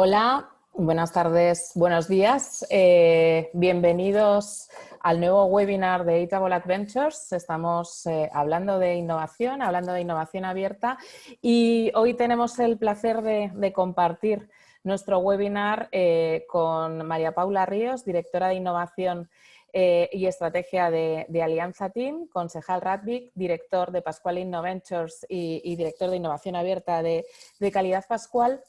Hola, buenas tardes, buenos días. Bienvenidos al nuevo webinar de Eatable Adventures. Estamos hablando de innovación abierta y hoy tenemos el placer de compartir nuestro webinar con María Paula Ríos, directora de Innovación y Estrategia de Alianza Team, concejal Radvic, director de Pascual Innoventures y director de Innovación Abierta de Calidad Pascual,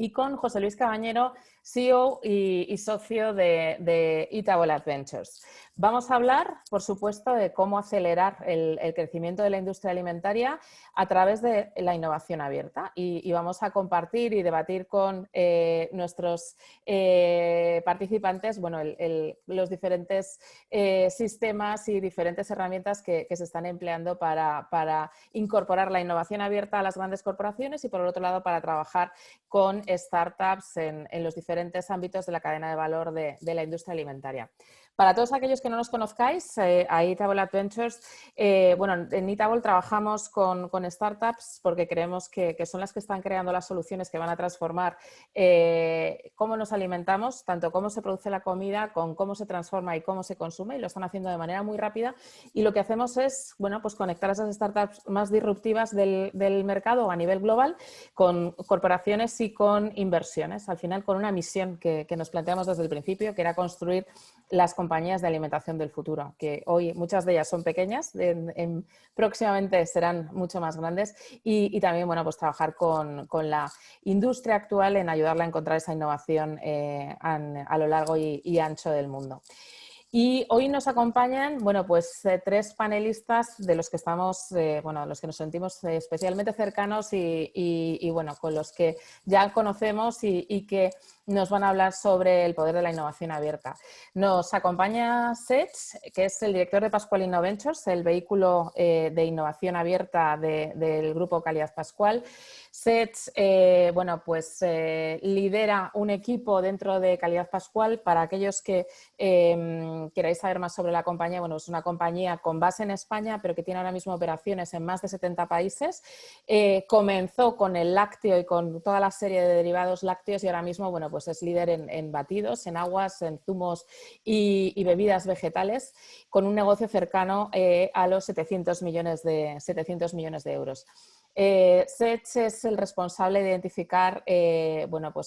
y con José Luis Cabañero, CEO y socio de Eatable Adventures. Vamos a hablar, por supuesto, de cómo acelerar el crecimiento de la industria alimentaria a través de la innovación abierta y vamos a compartir y debatir con nuestros participantes los diferentes sistemas y diferentes herramientas que se están empleando para incorporar la innovación abierta a las grandes corporaciones y, por el otro lado, para trabajar con startups en los diferentes ámbitos de la cadena de valor de la industria alimentaria. Para todos aquellos que no nos conozcáis, a Eatable Adventures, en Eatable trabajamos con startups porque creemos que son las que están creando las soluciones que van a transformar cómo nos alimentamos, tanto cómo se produce la comida, con cómo se transforma y cómo se consume, y lo están haciendo de manera muy rápida. Y lo que hacemos es, pues conectar a esas startups más disruptivas del mercado a nivel global con corporaciones y con inversiones, al final con una misión que nos planteamos desde el principio, que era construir las compañías de alimentación del futuro, que hoy muchas de ellas son pequeñas, próximamente serán mucho más grandes, y también pues trabajar con la industria actual en ayudarla a encontrar esa innovación a lo largo y ancho del mundo. Y hoy nos acompañan, tres panelistas de los que estamos, los que nos sentimos especialmente cercanos y con los que ya conocemos y que nos van a hablar sobre el poder de la innovación abierta. Nos acompaña Seth, que es el director de Pascual Innoventures, el vehículo de innovación abierta del grupo Calidad Pascual. Seth, lidera un equipo dentro de Calidad Pascual. Para aquellos que queráis saber más sobre la compañía, es una compañía con base en España, pero que tiene ahora mismo operaciones en más de 70 países. Comenzó con el lácteo y con toda la serie de derivados lácteos y ahora mismo, es líder en batidos, en aguas, en zumos y bebidas vegetales, con un negocio cercano a los 700 millones de euros. Seth es el responsable de identificar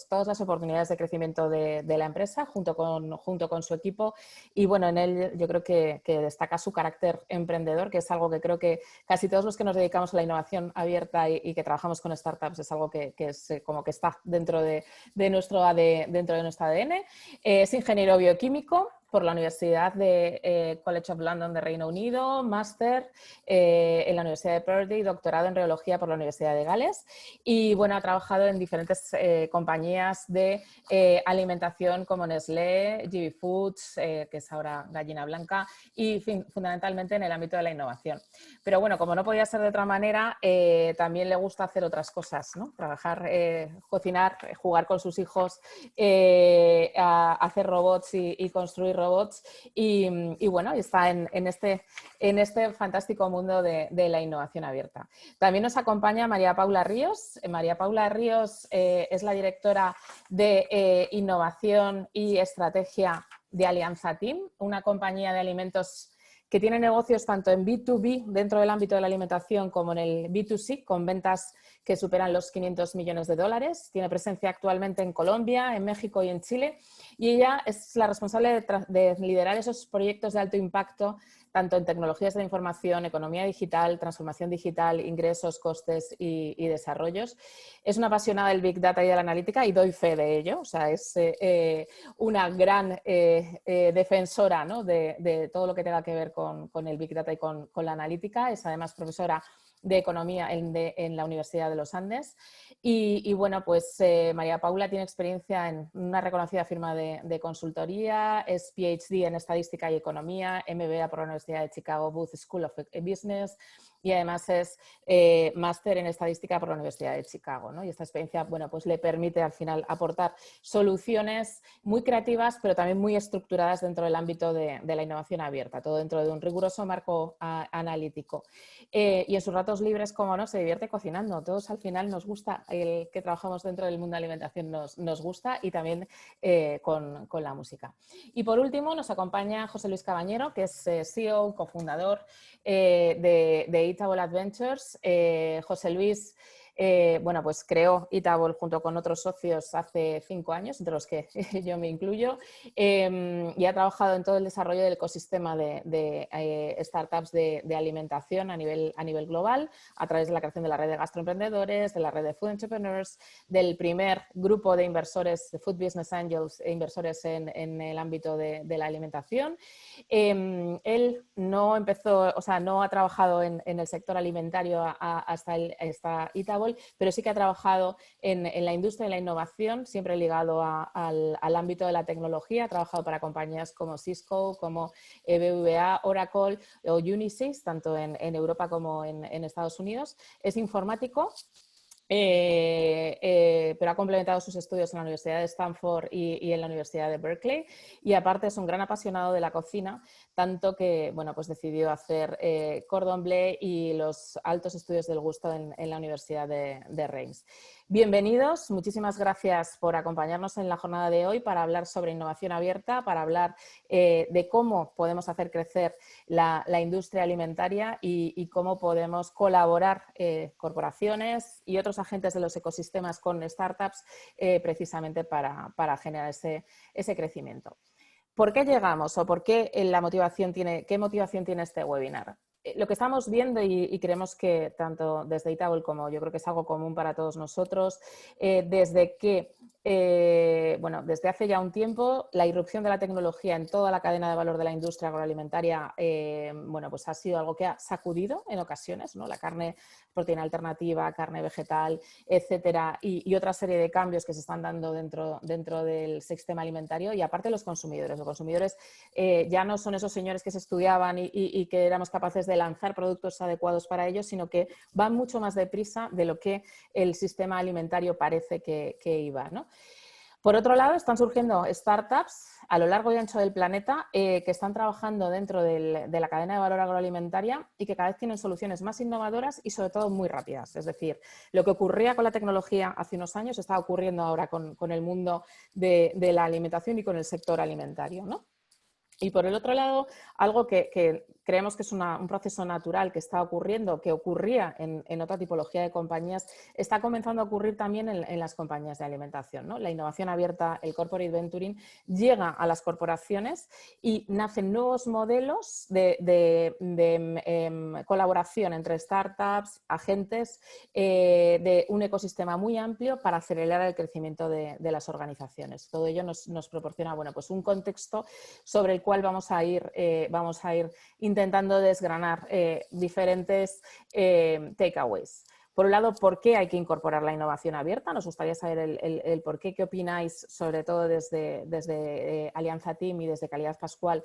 todas las oportunidades de crecimiento de la empresa junto con su equipo y en él yo creo que destaca su carácter emprendedor, que es algo que creo que casi todos los que nos dedicamos a la innovación abierta y que trabajamos con startups es algo que es como que está dentro de nuestro ADN. Es ingeniero bioquímico por la Universidad de College of London de Reino Unido, máster en la Universidad de Purdue, doctorado en Reología por la Universidad de Gales y ha trabajado en diferentes compañías de alimentación como Nestlé, GB Foods, que es ahora Gallina Blanca y fundamentalmente en el ámbito de la innovación. Pero como no podía ser de otra manera, también le gusta hacer otras cosas, ¿no? Trabajar, cocinar, jugar con sus hijos, hacer robots y construir robots y está en este fantástico mundo de la innovación abierta. También nos acompaña María Paula Ríos. María Paula Ríos es la directora de Innovación y Estrategia de Alianza Team, una compañía de alimentos que tiene negocios tanto en B2B, dentro del ámbito de la alimentación, como en el B2C, con ventas que superan los 500 millones de dólares. Tiene presencia actualmente en Colombia, en México y en Chile. Y ella es la responsable de liderar esos proyectos de alto impacto, tanto en tecnologías de la información, economía digital, transformación digital, ingresos, costes y desarrollos. Es una apasionada del Big Data y de la analítica y doy fe de ello. O sea, es una gran defensora, ¿no?, de todo lo que tenga que ver con el Big Data y con la analítica. Es además profesora de Economía en la Universidad de los Andes. María Paula tiene experiencia en una reconocida firma de consultoría, es PhD en Estadística y Economía, MBA por la Universidad de Chicago Booth School of Business, y además es máster en estadística por la Universidad de Chicago, ¿no? Y esta experiencia, bueno, pues le permite al final aportar soluciones muy creativas, pero también muy estructuradas dentro del ámbito de la innovación abierta, todo dentro de un riguroso marco analítico. Y en sus ratos libres, como no, se divierte cocinando. Todos al final nos gusta, el que trabajamos dentro del mundo de la alimentación nos gusta, y también con la música. Y por último nos acompaña José Luis Cabañero, que es CEO, cofundador de Eatable Adventures. José Luis bueno, pues creó Eatable junto con otros socios hace 5 años, entre los que yo me incluyo, y ha trabajado en todo el desarrollo del ecosistema de startups de alimentación a nivel global, a través de la creación de la red de gastroemprendedores, de la red de Food Entrepreneurs, del primer grupo de inversores, de Food Business Angels, e inversores en el ámbito de la alimentación. Él no empezó, o sea, no ha trabajado en el sector alimentario hasta Eatable, pero sí que ha trabajado en la industria de la innovación, siempre ligado al ámbito de la tecnología. Ha trabajado para compañías como Cisco, como BBVA, Oracle o Unisys, tanto en Europa como en Estados Unidos. Es informático. Pero ha complementado sus estudios en la Universidad de Stanford y en la Universidad de Berkeley, y aparte es un gran apasionado de la cocina, tanto que bueno, pues decidió hacer cordon bleu y los altos estudios del gusto en la Universidad de Reims. Bienvenidos, muchísimas gracias por acompañarnos en la jornada de hoy para hablar sobre innovación abierta, para hablar de cómo podemos hacer crecer la industria alimentaria y cómo podemos colaborar corporaciones y otros agentes de los ecosistemas con startups precisamente para generar ese crecimiento. ¿Por qué llegamos o por qué qué motivación tiene este webinar? Lo que estamos viendo y creemos que tanto desde Eatable como yo creo que es algo común para todos nosotros, desde hace ya un tiempo la irrupción de la tecnología en toda la cadena de valor de la industria agroalimentaria pues ha sido algo que ha sacudido en ocasiones, ¿no? La carne, proteína alternativa, carne vegetal, etcétera, y otra serie de cambios que se están dando dentro del sistema alimentario, y aparte los consumidores. Los consumidores ya no son esos señores que se estudiaban y que éramos capaces de lanzar productos adecuados para ellos, sino que van mucho más deprisa de lo que el sistema alimentario parece que iba, ¿no? Por otro lado, están surgiendo startups a lo largo y ancho del planeta que están trabajando dentro de la cadena de valor agroalimentaria y que cada vez tienen soluciones más innovadoras y sobre todo muy rápidas. Es decir, lo que ocurría con la tecnología hace unos años está ocurriendo ahora con el mundo de la alimentación y con el sector alimentario, ¿no? Y por el otro lado, algo que creemos que es un proceso natural que está ocurriendo, que ocurría en otra tipología de compañías, está comenzando a ocurrir también en las compañías de alimentación, ¿no? La innovación abierta, el corporate venturing, llega a las corporaciones y nacen nuevos modelos de colaboración entre startups, agentes, de un ecosistema muy amplio para acelerar el crecimiento de las organizaciones. Todo ello nos proporciona, bueno, pues un contexto sobre el cual vamos a ir intentando desgranar diferentes takeaways. Por un lado, ¿por qué hay que incorporar la innovación abierta? Nos gustaría saber el por qué opináis, sobre todo desde Alianza Team y desde Calidad Pascual,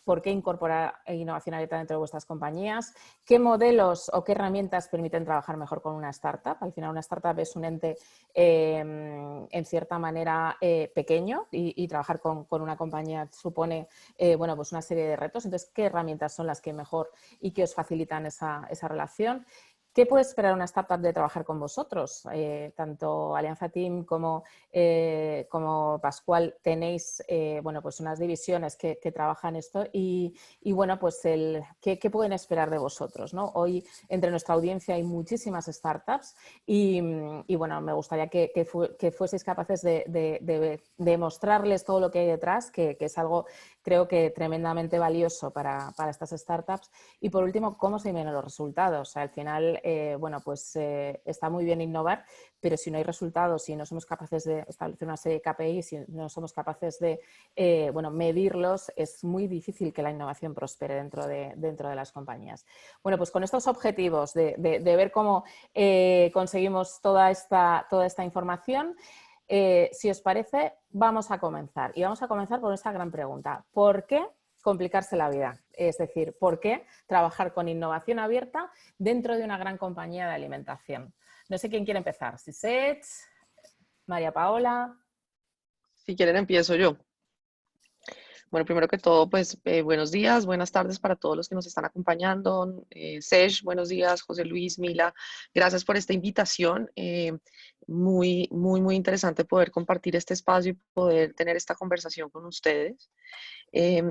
¿por qué incorporar innovación abierta dentro de vuestras compañías? ¿Qué modelos o qué herramientas permiten trabajar mejor con una startup? Al final, una startup es un ente en cierta manera pequeño y trabajar con una compañía supone pues una serie de retos. Entonces, ¿qué herramientas son las que mejor y que os facilitan esa relación? ¿Qué puede esperar una startup de trabajar con vosotros? Tanto Alianza Team como Pascual tenéis pues unas divisiones que trabajan esto y bueno, pues ¿qué pueden esperar de vosotros, ¿no? Hoy entre nuestra audiencia hay muchísimas startups y bueno, me gustaría que fueseis capaces de mostrarles todo lo que hay detrás, que es algo creo que tremendamente valioso para estas startups. Y por último, ¿cómo se miden los resultados? O sea, al final está muy bien innovar, pero si no hay resultados, si no somos capaces de establecer una serie de KPIs, si no somos capaces de medirlos, es muy difícil que la innovación prospere dentro de las compañías. Bueno, pues con estos objetivos de ver cómo conseguimos toda esta información, si os parece, vamos a comenzar. Y vamos a comenzar por esta gran pregunta. ¿Por qué complicarse la vida. Es decir, ¿por qué trabajar con innovación abierta dentro de una gran compañía de alimentación? No sé quién quiere empezar, si Seth, María Paola. Si quieren, empiezo yo. Bueno, primero que todo, pues buenos días, buenas tardes para todos los que nos están acompañando. Sesh, buenos días, José Luis, Mila, gracias por esta invitación. Muy interesante poder compartir este espacio y poder tener esta conversación con ustedes. Eh,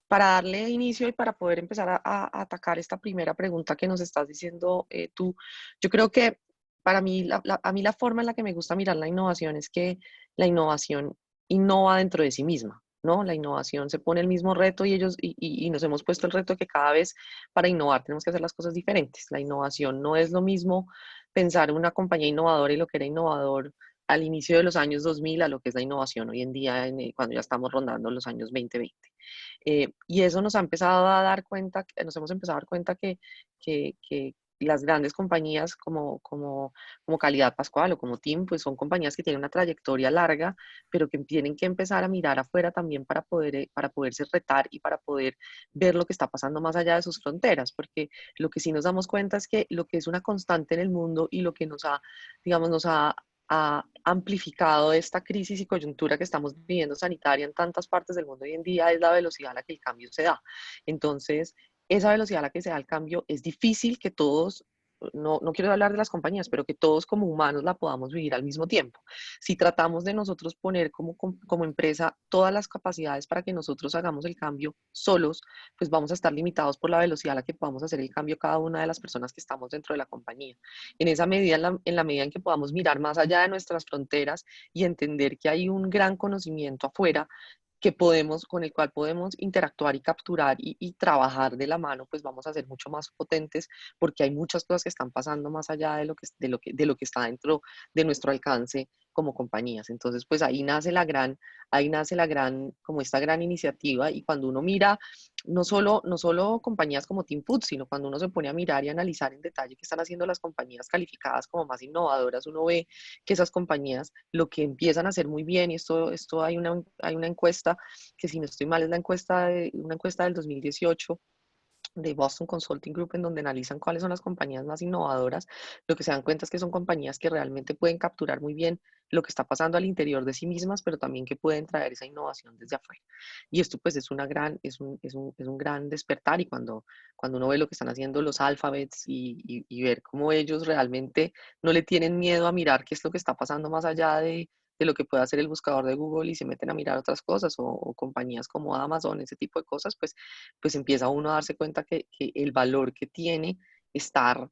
para darle inicio y para poder empezar a atacar esta primera pregunta que nos estás diciendo tú, yo creo que para mí, a mí la forma en la que me gusta mirar la innovación es que la innovación innova dentro de sí misma, ¿no? La innovación se pone el mismo reto y y nos hemos puesto el reto de que cada vez para innovar tenemos que hacer las cosas diferentes. La innovación no es lo mismo pensar en una compañía innovadora y lo que era innovador al inicio de los años 2000 a lo que es la innovación hoy en día, cuando ya estamos rondando los años 2020. Y eso nos ha empezado a dar cuenta, nos hemos empezado a dar cuenta que las grandes compañías como Calidad Pascual o como Team, pues son compañías que tienen una trayectoria larga, pero que tienen que empezar a mirar afuera también para poderse retar y para poder ver lo que está pasando más allá de sus fronteras, porque lo que sí nos damos cuenta es que lo que es una constante en el mundo y lo que digamos, ha amplificado esta crisis y coyuntura que estamos viviendo sanitaria en tantas partes del mundo hoy en día es la velocidad a la que el cambio se da. Entonces, esa velocidad a la que se da el cambio es difícil que todos, no quiero hablar de las compañías, pero que todos como humanos la podamos vivir al mismo tiempo. Si tratamos de nosotros poner como empresa todas las capacidades para que nosotros hagamos el cambio solos, pues vamos a estar limitados por la velocidad a la que podamos hacer el cambio cada una de las personas que estamos dentro de la compañía. En esa medida, en la medida en que podamos mirar más allá de nuestras fronteras y entender que hay un gran conocimiento afuera con el cual podemos interactuar y capturar y trabajar de la mano, pues vamos a ser mucho más potentes porque hay muchas cosas que están pasando más allá de lo que está dentro de nuestro alcance como compañías. Entonces, pues ahí nace como esta gran iniciativa y cuando uno mira no solo compañías como Team Food, sino cuando uno se pone a mirar y analizar en detalle qué están haciendo las compañías calificadas como más innovadoras, uno ve que esas compañías lo que empiezan a hacer muy bien, y esto hay una encuesta, que si no estoy mal es una encuesta del 2018 de Boston Consulting Group, en donde analizan cuáles son las compañías más innovadoras, lo que se dan cuenta es que son compañías que realmente pueden capturar muy bien lo que está pasando al interior de sí mismas, pero también que pueden traer esa innovación desde afuera. Y esto pues es un gran despertar y cuando uno ve lo que están haciendo los Alphabets y ver cómo ellos realmente no le tienen miedo a mirar qué es lo que está pasando más allá de lo que puede hacer el buscador de Google y se meten a mirar otras cosas o compañías como Amazon, ese tipo de cosas, pues empieza uno a darse cuenta que el valor que tiene estar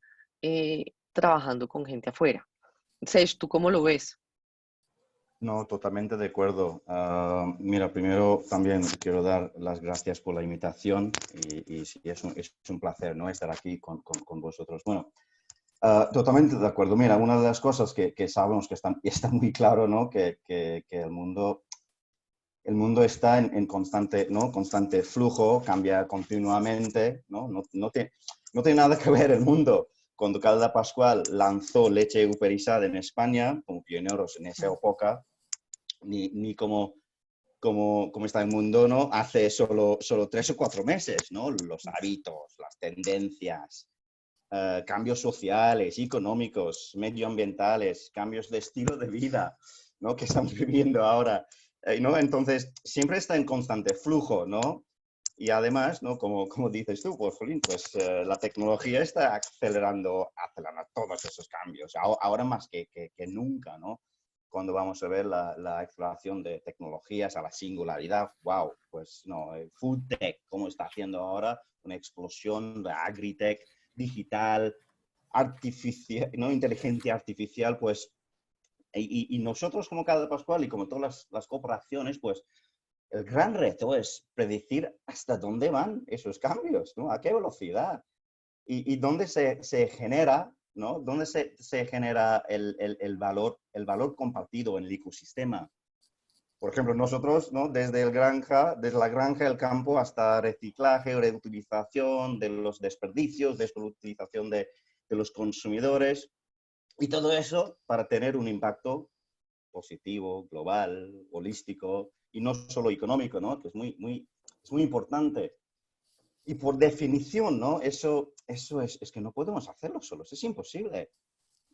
trabajando con gente afuera. Seix, ¿tú cómo lo ves? No, totalmente de acuerdo. Mira, primero también quiero dar las gracias por la invitación y sí, es un placer, ¿no?, estar aquí con vosotros. Bueno, totalmente de acuerdo. Mira, una de las cosas que sabemos que está muy claro, ¿no?, que el mundo está en constante, ¿no?, constante flujo, cambia continuamente, ¿no? No tiene nada que ver el mundo. Cuando Calidad Pascual lanzó leche uperizada en España, como pioneros en esa época, ni como está el mundo, ¿no?, hace solo 3 o 4 meses, ¿no? Los hábitos, las tendencias, cambios sociales, económicos, medioambientales, cambios de estilo de vida, ¿no?, que estamos viviendo ahora, ¿no? Entonces, siempre está en constante flujo, ¿no? Y además, ¿no?, como dices tú, pues, Jolín, pues la tecnología está acelerando todos esos cambios, ahora más que nunca, ¿no? Cuando vamos a ver la acceleración de tecnologías a la singularidad, wow, pues no, food tech, como está haciendo ahora, una explosión de agritech, digital, artificial, ¿no?, inteligencia artificial, pues, y nosotros como Calidad Pascual y como todas las corporaciones, pues, el gran reto es predecir hasta dónde van esos cambios, ¿no? A qué velocidad y dónde se genera, ¿no?, dónde se genera el valor compartido en el ecosistema. Por ejemplo, nosotros, ¿no?, desde la granja, el campo, hasta reciclaje, reutilización de los desperdicios, desutilización de los consumidores, y todo eso para tener un impacto positivo, global, holístico, y no solo económico, ¿no?, que es muy es muy importante. Y por definición, ¿no? Eso es que no podemos hacerlo solos, es imposible.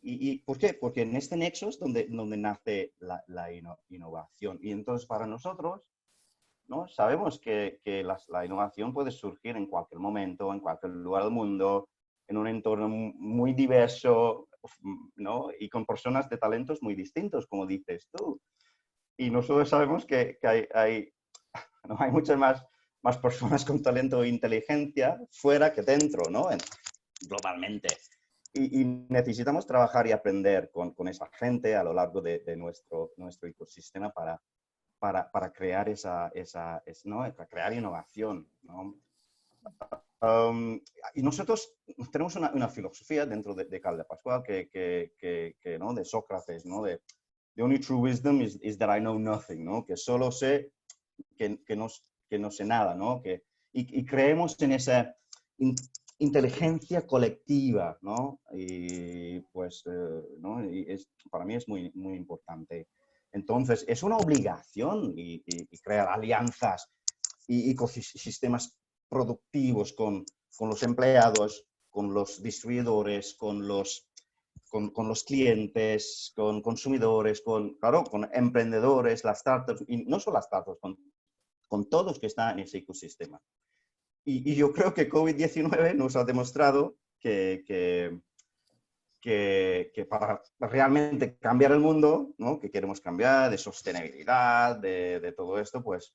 ¿Y por qué? Porque en este nexo es donde nace la innovación. Y entonces para nosotros, ¿no? Sabemos que la innovación puede surgir en cualquier momento, en cualquier lugar del mundo, en un entorno muy diverso, ¿no? Y con personas de talentos muy distintos, como dices tú. Y nosotros sabemos que hay ¿no? Hay muchas más personas con talento e inteligencia fuera que dentro, ¿no? Globalmente. Y necesitamos trabajar y aprender con esa gente a lo largo de nuestro ecosistema para crear ¿no? Para crear innovación, ¿no? Y nosotros tenemos una filosofía dentro de Cal de Pascual ¿no? De Sócrates, ¿no? The only true wisdom is that I know nothing, ¿no? Que solo sé que no sé nada, ¿no? Y creemos en esa inteligencia colectiva, ¿no? Y pues, ¿no? Para mí es muy, muy importante. Entonces, es una obligación y crear alianzas y ecosistemas productivos con los empleados, con los distribuidores, con los clientes, con consumidores, claro, con emprendedores, las startups, y no solo las startups, con todos que están en ese ecosistema. Y yo creo que COVID-19 nos ha demostrado que para realmente cambiar el mundo, ¿no? Que queremos cambiar, de sostenibilidad, de todo esto, pues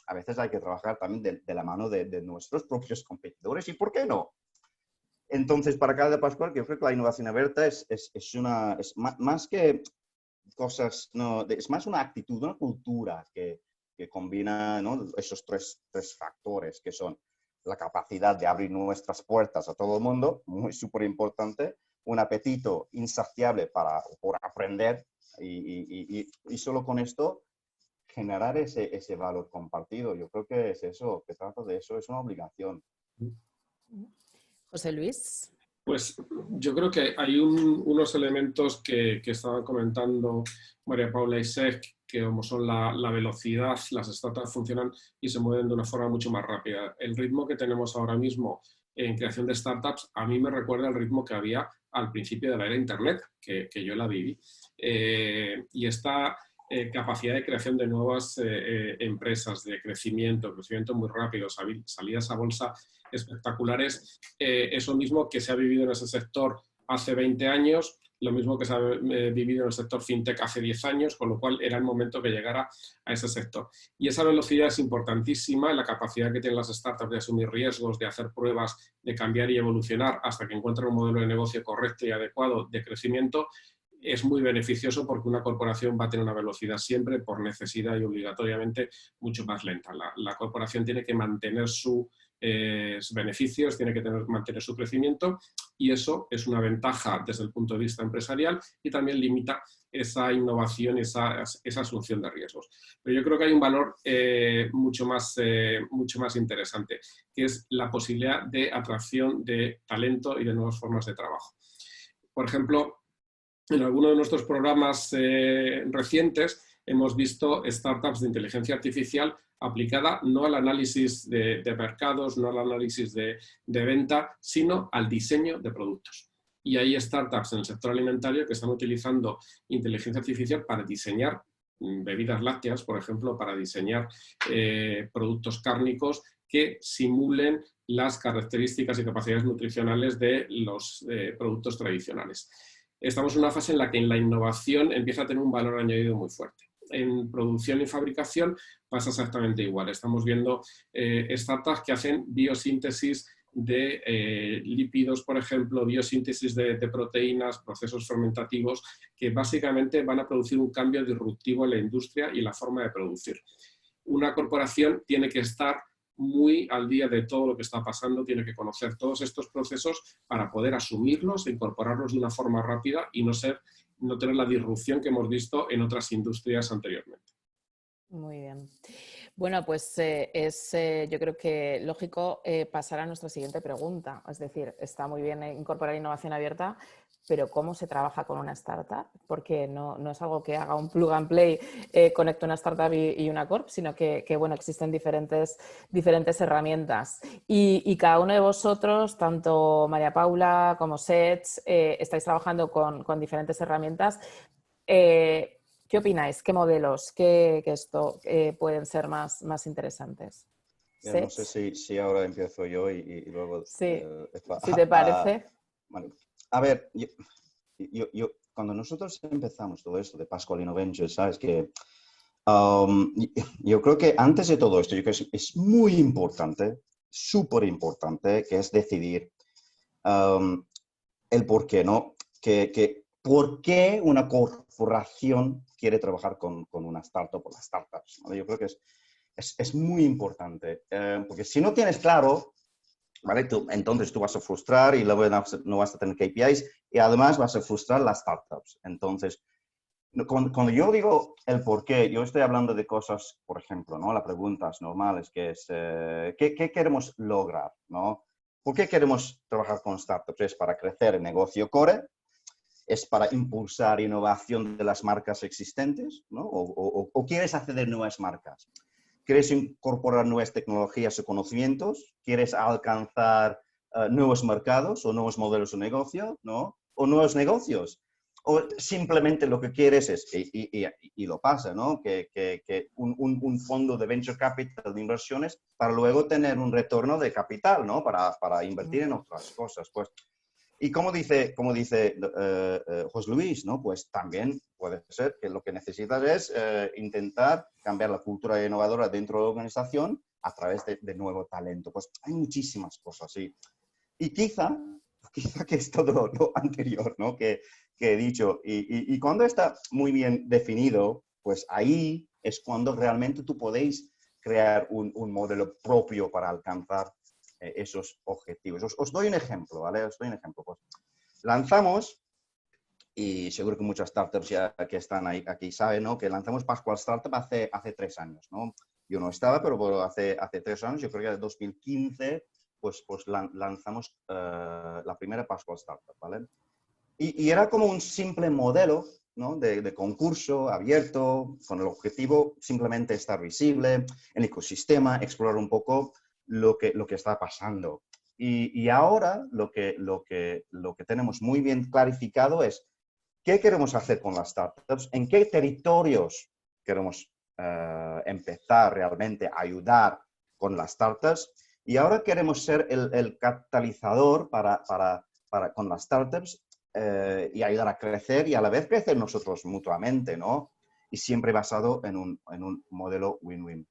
a veces hay que trabajar también de la mano de nuestros propios competidores. ¿Y por qué no? Entonces, para Cal de Pascual, yo creo que la innovación abierta es más que cosas, no, es más una actitud, una cultura que combina, ¿no? Esos tres factores que son la capacidad de abrir nuestras puertas a todo el mundo, muy súper importante, un apetito insaciable por aprender y solo con esto generar ese valor compartido. Yo creo que es eso, que trata de eso, es una obligación. José Luis. Pues yo creo que hay unos elementos que estaban comentando María Paula y Sek, que como son la velocidad, las startups funcionan y se mueven de una forma mucho más rápida. El ritmo que tenemos ahora mismo en creación de startups a mí me recuerda al ritmo que había al principio de la era Internet, que yo la viví. Y esta capacidad de creación de nuevas empresas, de crecimiento muy rápido, salidas a bolsa espectaculares, eso mismo que se ha vivido en ese sector hace 20 años, lo mismo que se ha vivido en el sector fintech hace 10 años, con lo cual era el momento que llegara a ese sector. Y esa velocidad es importantísima, la capacidad que tienen las startups de asumir riesgos, de hacer pruebas, de cambiar y evolucionar hasta que encuentren un modelo de negocio correcto y adecuado de crecimiento, es muy beneficioso porque una corporación va a tener una velocidad siempre por necesidad y obligatoriamente mucho más lenta. La corporación tiene que mantener sus beneficios, tiene que mantener su crecimiento y eso es una ventaja desde el punto de vista empresarial y también limita esa innovación, esa asunción de riesgos. Pero yo creo que hay un valor mucho más interesante, que es la posibilidad de atracción de talento y de nuevas formas de trabajo. Por ejemplo, en alguno de nuestros programas recientes hemos visto startups de inteligencia artificial aplicada no al análisis de mercados, no al análisis de venta, sino al diseño de productos. Y hay startups en el sector alimentario que están utilizando inteligencia artificial para diseñar bebidas lácteas, por ejemplo, para diseñar productos cárnicos que simulen las características y capacidades nutricionales de los productos tradicionales. Estamos en una fase en la que la innovación empieza a tener un valor añadido muy fuerte. En producción y fabricación pasa exactamente igual. Estamos viendo startups que hacen biosíntesis de lípidos, por ejemplo, biosíntesis de proteínas, procesos fermentativos, que básicamente van a producir un cambio disruptivo en la industria y la forma de producir. Una corporación tiene que estar muy al día de todo lo que está pasando, tiene que conocer todos estos procesos para poder asumirlos e incorporarlos de una forma rápida y no tener la disrupción que hemos visto en otras industrias anteriormente. Muy bien. Bueno, pues yo creo que lógico pasar a nuestra siguiente pregunta. Es decir, está muy bien incorporar innovación abierta, pero ¿cómo se trabaja con una startup? Porque no es algo que haga un plug and play, conecto una startup y una corp, sino que bueno, existen diferentes herramientas. Y cada uno de vosotros, tanto María Paula como Sets, estáis trabajando con diferentes herramientas. ¿Qué opináis? ¿Qué modelos? ¿Qué esto pueden ser más interesantes? Mira, no sé ¿Sets? si ahora empiezo yo y luego... Sí, si te parece. Bueno, a ver, cuando nosotros empezamos todo esto de Pascual Innovations, ¿sabes? Que yo creo que antes de todo esto, yo creo que es muy importante, súper importante, que es decidir el por qué, ¿no? ¿Por qué una corporación quiere trabajar con una startup o las startups? ¿Vale? Yo creo que es muy importante, porque si no tienes claro, ¿vale? Entonces tú vas a frustrar y luego no vas a tener KPIs y además vas a frustrar las startups. Entonces, cuando yo digo el por qué, yo estoy hablando de cosas, por ejemplo, ¿no? Las preguntas normales, que es, ¿qué queremos lograr? ¿No? ¿Por qué queremos trabajar con startups? ¿Es para crecer el negocio core? ¿Es para impulsar innovación de las marcas existentes? ¿No? ¿O quieres acceder a nuevas marcas? ¿Quieres incorporar nuevas tecnologías o conocimientos? ¿Quieres alcanzar nuevos mercados o nuevos modelos de negocio? ¿No? ¿O nuevos negocios? O simplemente lo que quieres es, y lo pasa, ¿no? Que un fondo de venture capital de inversiones para luego tener un retorno de capital, ¿no? Para invertir en otras cosas. Pues, y como dice José Luis, ¿no? Pues también puede ser que lo que necesitas es intentar cambiar la cultura innovadora dentro de la organización a través de nuevo talento. Pues hay muchísimas cosas, sí. Y quizá que es todo lo anterior, ¿no? que he dicho. Y cuando está muy bien definido, pues ahí es cuando realmente tú podéis crear un modelo propio para alcanzar esos objetivos. Os doy un ejemplo, ¿vale? Os doy un ejemplo. Pues lanzamos, y seguro que muchas startups ya que están aquí saben, ¿no? Que lanzamos Pascual Startup hace 3 años, ¿no? Yo no estaba, pero hace 3 años, yo creo que en 2015, pues lanzamos la primera Pascual Startup, ¿vale? Y era como un simple modelo, ¿no? de concurso abierto, con el objetivo simplemente estar visible en el ecosistema, explorar un poco lo que está pasando. Y ahora lo que tenemos muy bien clarificado es qué queremos hacer con las startups, en qué territorios queremos empezar realmente a ayudar con las startups. Y ahora queremos ser el catalizador con las startups y ayudar a crecer y a la vez crecer nosotros mutuamente, ¿no? Y siempre basado en un modelo win-win.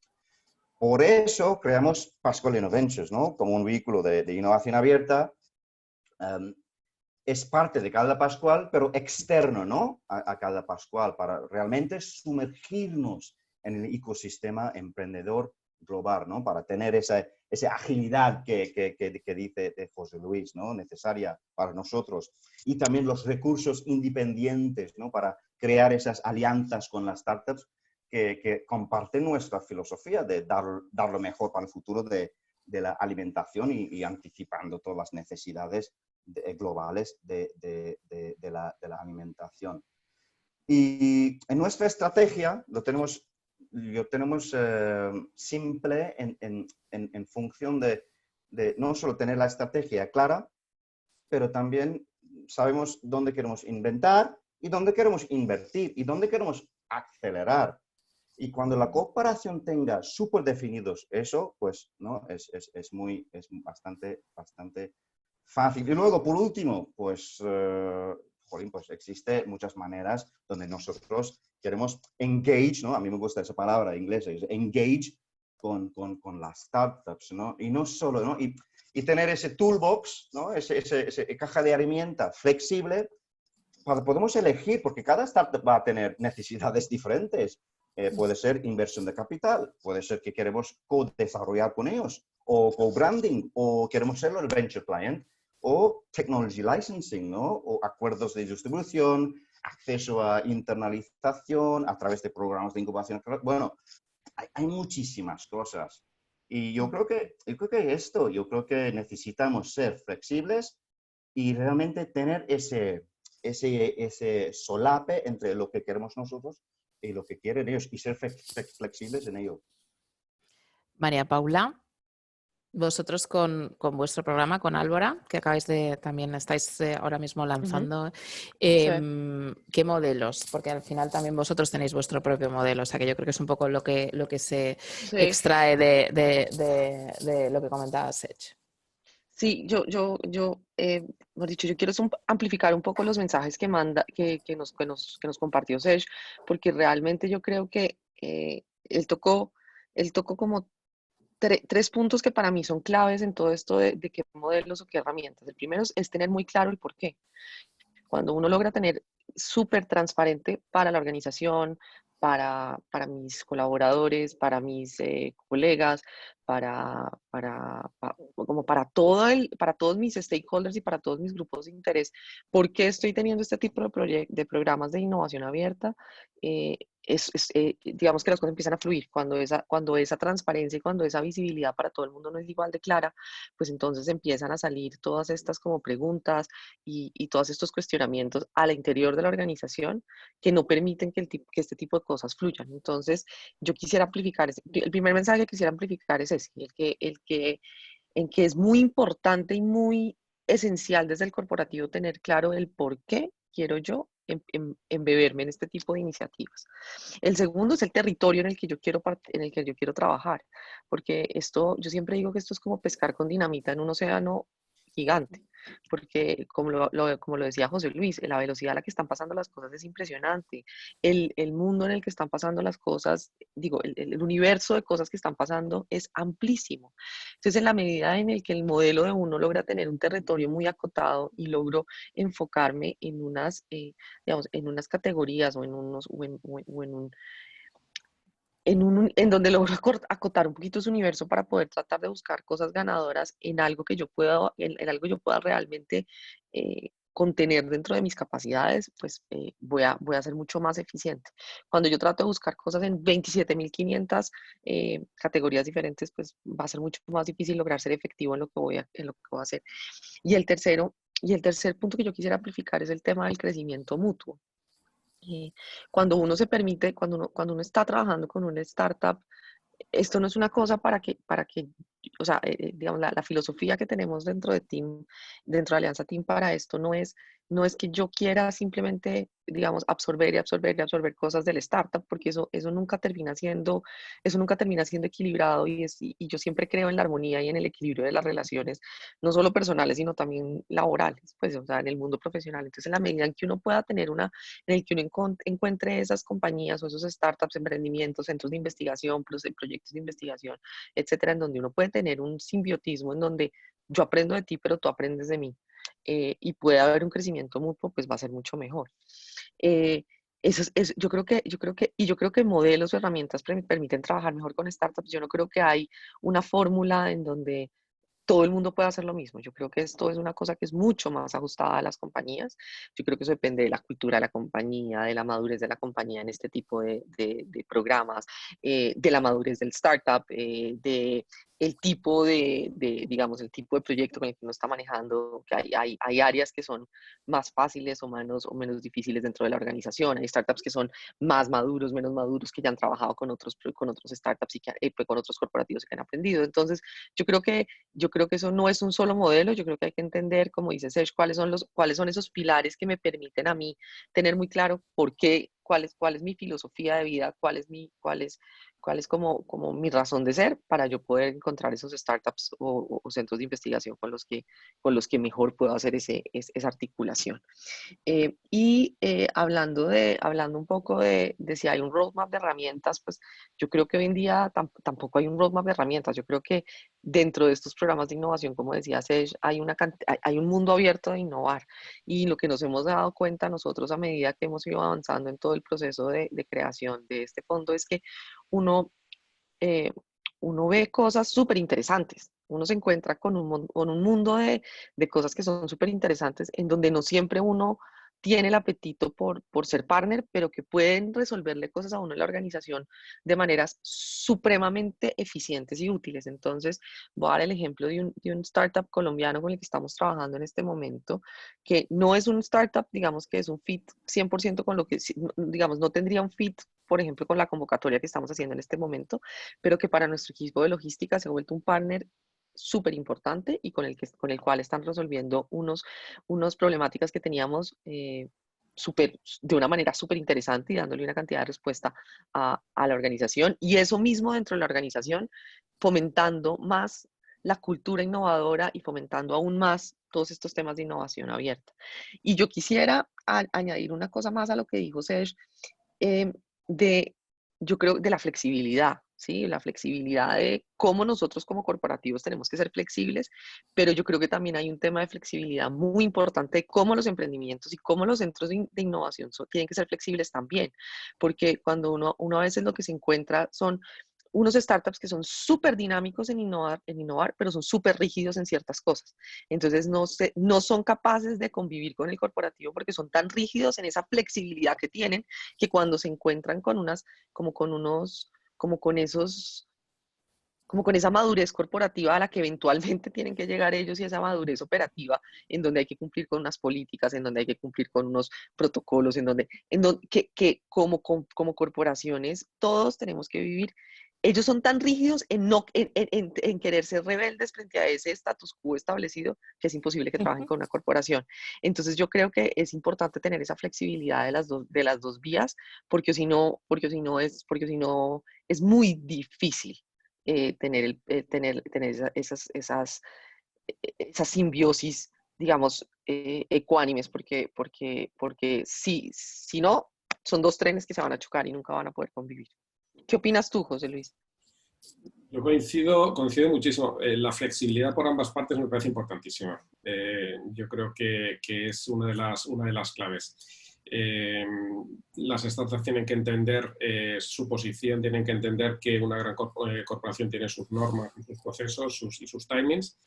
Por eso creamos Pascual Innovations, ¿no? Como un vehículo de innovación abierta. Es parte de cada Pascual, pero externo, ¿no? A cada Pascual, para realmente sumergirnos en el ecosistema emprendedor global, ¿no? Para tener esa agilidad que dice José Luis, ¿no? Necesaria para nosotros. Y también los recursos independientes, ¿no? Para crear esas alianzas con las startups que comparten nuestra filosofía de dar lo mejor para el futuro de la alimentación y anticipando todas las necesidades globales de la alimentación. Y en nuestra estrategia lo tenemos simple en función de no solo tener la estrategia clara, pero también sabemos dónde queremos inventar y dónde queremos invertir y dónde queremos acelerar. Y cuando la cooperación tenga súper definidos eso, pues ¿no? es bastante fácil. Y luego, por último, pues, pues existe muchas maneras donde nosotros queremos engage, ¿no? A mí me gusta esa palabra inglesa, es engage con las startups, ¿no? Y no solo, ¿no? Y tener ese toolbox, ¿no? Ese caja de herramientas flexible para podemos elegir, porque cada startup va a tener necesidades diferentes. Puede ser inversión de capital, puede ser que queremos co-desarrollar con ellos, o co-branding, o queremos serlo el venture client, o technology licensing, ¿no? O acuerdos de distribución, acceso a internalización a través de programas de incubación. Bueno, hay muchísimas cosas. Y yo creo que necesitamos ser flexibles y realmente tener ese solape entre lo que queremos nosotros y lo que quieren ellos y ser flexibles en ello. María Paula, vosotros con vuestro programa, con Álvora, que también estáis ahora mismo lanzando, Sí. ¿qué modelos? Porque al final también vosotros tenéis vuestro propio modelo, o sea que yo creo que es un poco lo que se Sí. extrae de lo que comentaba Sech. Sí, mejor dicho, yo quiero amplificar un poco los mensajes que nos compartió Sej, porque realmente yo creo que él tocó como tres puntos que para mí son claves en todo esto de qué modelos o qué herramientas. El primero es tener muy claro el por qué. Cuando uno logra tener súper transparente para la organización, para mis colaboradores, para mis colegas, como para todos mis stakeholders y para todos mis grupos de interés, ¿por qué estoy teniendo este tipo de programas de innovación abierta? Digamos que las cosas empiezan a fluir. Cuando esa transparencia y cuando esa visibilidad para todo el mundo no es igual de clara, pues entonces empiezan a salir todas estas como preguntas y todos estos cuestionamientos al interior de la organización que no permiten que este tipo de cosas fluyan. Entonces, yo quisiera amplificar, el primer mensaje que quisiera amplificar es ese, en que es muy importante y muy esencial desde el corporativo tener claro el por qué quiero yo embeberme en este tipo de iniciativas. El segundo es el territorio en el que yo quiero trabajar, porque yo siempre digo que esto es como pescar con dinamita en un océano gigante, porque como lo decía José Luis, la velocidad a la que están pasando las cosas es impresionante. El mundo en el que están pasando las cosas, digo, el universo de cosas que están pasando es amplísimo. Entonces, en la medida en el que el modelo de uno logra tener un territorio muy acotado y logro enfocarme digamos, en unas categorías o en donde logro acotar un poquito su universo para poder tratar de buscar cosas ganadoras en algo que en algo yo pueda realmente contener dentro de mis capacidades, pues voy a ser mucho más eficiente. Cuando yo trato de buscar cosas en 27.500 categorías diferentes, pues va a ser mucho más difícil lograr ser efectivo en lo que voy a hacer. Y el tercer punto que yo quisiera amplificar es el tema del crecimiento mutuo. Cuando uno se permite, cuando uno está trabajando con una startup, esto no es una cosa o sea, digamos, la filosofía que tenemos dentro de Alianza Team para esto no es que yo quiera simplemente, digamos, absorber y absorber y absorber cosas del startup, porque eso nunca termina siendo equilibrado y yo siempre creo en la armonía y en el equilibrio de las relaciones, no solo personales, sino también laborales, pues, o sea, en el mundo profesional. Entonces, en la medida en que uno pueda en el que uno encuentre esas compañías o esos startups, emprendimientos, centros de investigación, proyectos de investigación, etcétera, en donde uno puede tener un simbiotismo en donde yo aprendo de ti, pero tú aprendes de mí, y puede haber un crecimiento mutuo, pues va a ser mucho mejor. Eh, yo creo que modelos o herramientas permiten trabajar mejor con startups. Yo no creo que hay una fórmula en donde todo el mundo puede hacer lo mismo. Yo creo que esto es una cosa que es mucho más ajustada a las compañías. Yo creo que eso depende de la cultura de la compañía, de la madurez de la compañía en este tipo de programas, de la madurez del startup, de digamos, el tipo de proyecto con el que uno está manejando, que hay áreas que son más fáciles o menos difíciles dentro de la organización. Hay startups que son más maduros, menos maduros, que ya han trabajado con otros startups y pues, con otros corporativos que han aprendido. Entonces, yo creo que eso no es un solo modelo. Yo creo que hay que entender, como dice Serge, cuáles son esos pilares que me permiten a mí tener muy claro cuál es mi filosofía de vida, cuál es como mi razón de ser para yo poder encontrar esos startups o centros de investigación con los que mejor puedo hacer esa articulación. Hablando un poco de si hay un roadmap de herramientas, pues yo creo que hoy en día tampoco hay un roadmap de herramientas. Yo creo que dentro de estos programas de innovación, como decía Sej, hay un mundo abierto de innovar. Y lo que nos hemos dado cuenta nosotros a medida que hemos ido avanzando en todo el proceso de creación de este fondo es que uno, eh, uno ve cosas súper interesantes. Uno se encuentra con un mundo de cosas que son súper interesantes, en donde no siempre uno tiene el apetito por ser partner, pero que pueden resolverle cosas a uno en la organización de maneras supremamente eficientes y útiles. Entonces, voy a dar el ejemplo de un startup colombiano con el que estamos trabajando en este momento, que no es un startup, digamos que es un fit 100% con lo que, digamos, no tendría un fit, por ejemplo, con la convocatoria que estamos haciendo en este momento, pero que para nuestro equipo de logística se ha vuelto un partner súper importante y con el cual están resolviendo unos problemáticas que teníamos de una manera súper interesante y dándole una cantidad de respuesta a la organización. Y eso mismo dentro de la organización, fomentando más la cultura innovadora y fomentando aún más todos estos temas de innovación abierta. Y yo quisiera añadir una cosa más a lo que dijo Serge, eh, de, yo creo, de la flexibilidad, ¿sí? La flexibilidad de cómo nosotros como corporativos tenemos que ser flexibles, pero yo creo que también hay un tema de flexibilidad muy importante de cómo los emprendimientos y cómo los centros de innovación tienen que ser flexibles también, porque cuando uno a veces lo que se encuentra son unos startups que son súper dinámicos en innovar, pero son súper rígidos en ciertas cosas. Entonces no son capaces de convivir con el corporativo porque son tan rígidos en esa flexibilidad que tienen que cuando se encuentran con como con esos, como con esa madurez corporativa a la que eventualmente tienen que llegar ellos y esa madurez operativa en donde hay que cumplir con unas políticas, en donde hay que cumplir con unos protocolos, que como corporaciones todos tenemos que vivir. Ellos son tan rígidos en querer ser rebeldes frente a ese status quo establecido que es imposible que trabajen con una corporación. Entonces yo creo que es importante tener esa flexibilidad de las dos vías, porque si no es muy difícil tener esas simbiosis, digamos, ecuánimes, porque si no, son dos trenes que se van a chocar y nunca van a poder convivir. ¿Qué opinas tú, José Luis? Yo coincido muchísimo. La flexibilidad por ambas partes me parece importantísima. Yo creo que es una de las claves. Las startups tienen que entender su posición, tienen que entender que una gran corporación tiene sus normas, sus procesos y sus timings,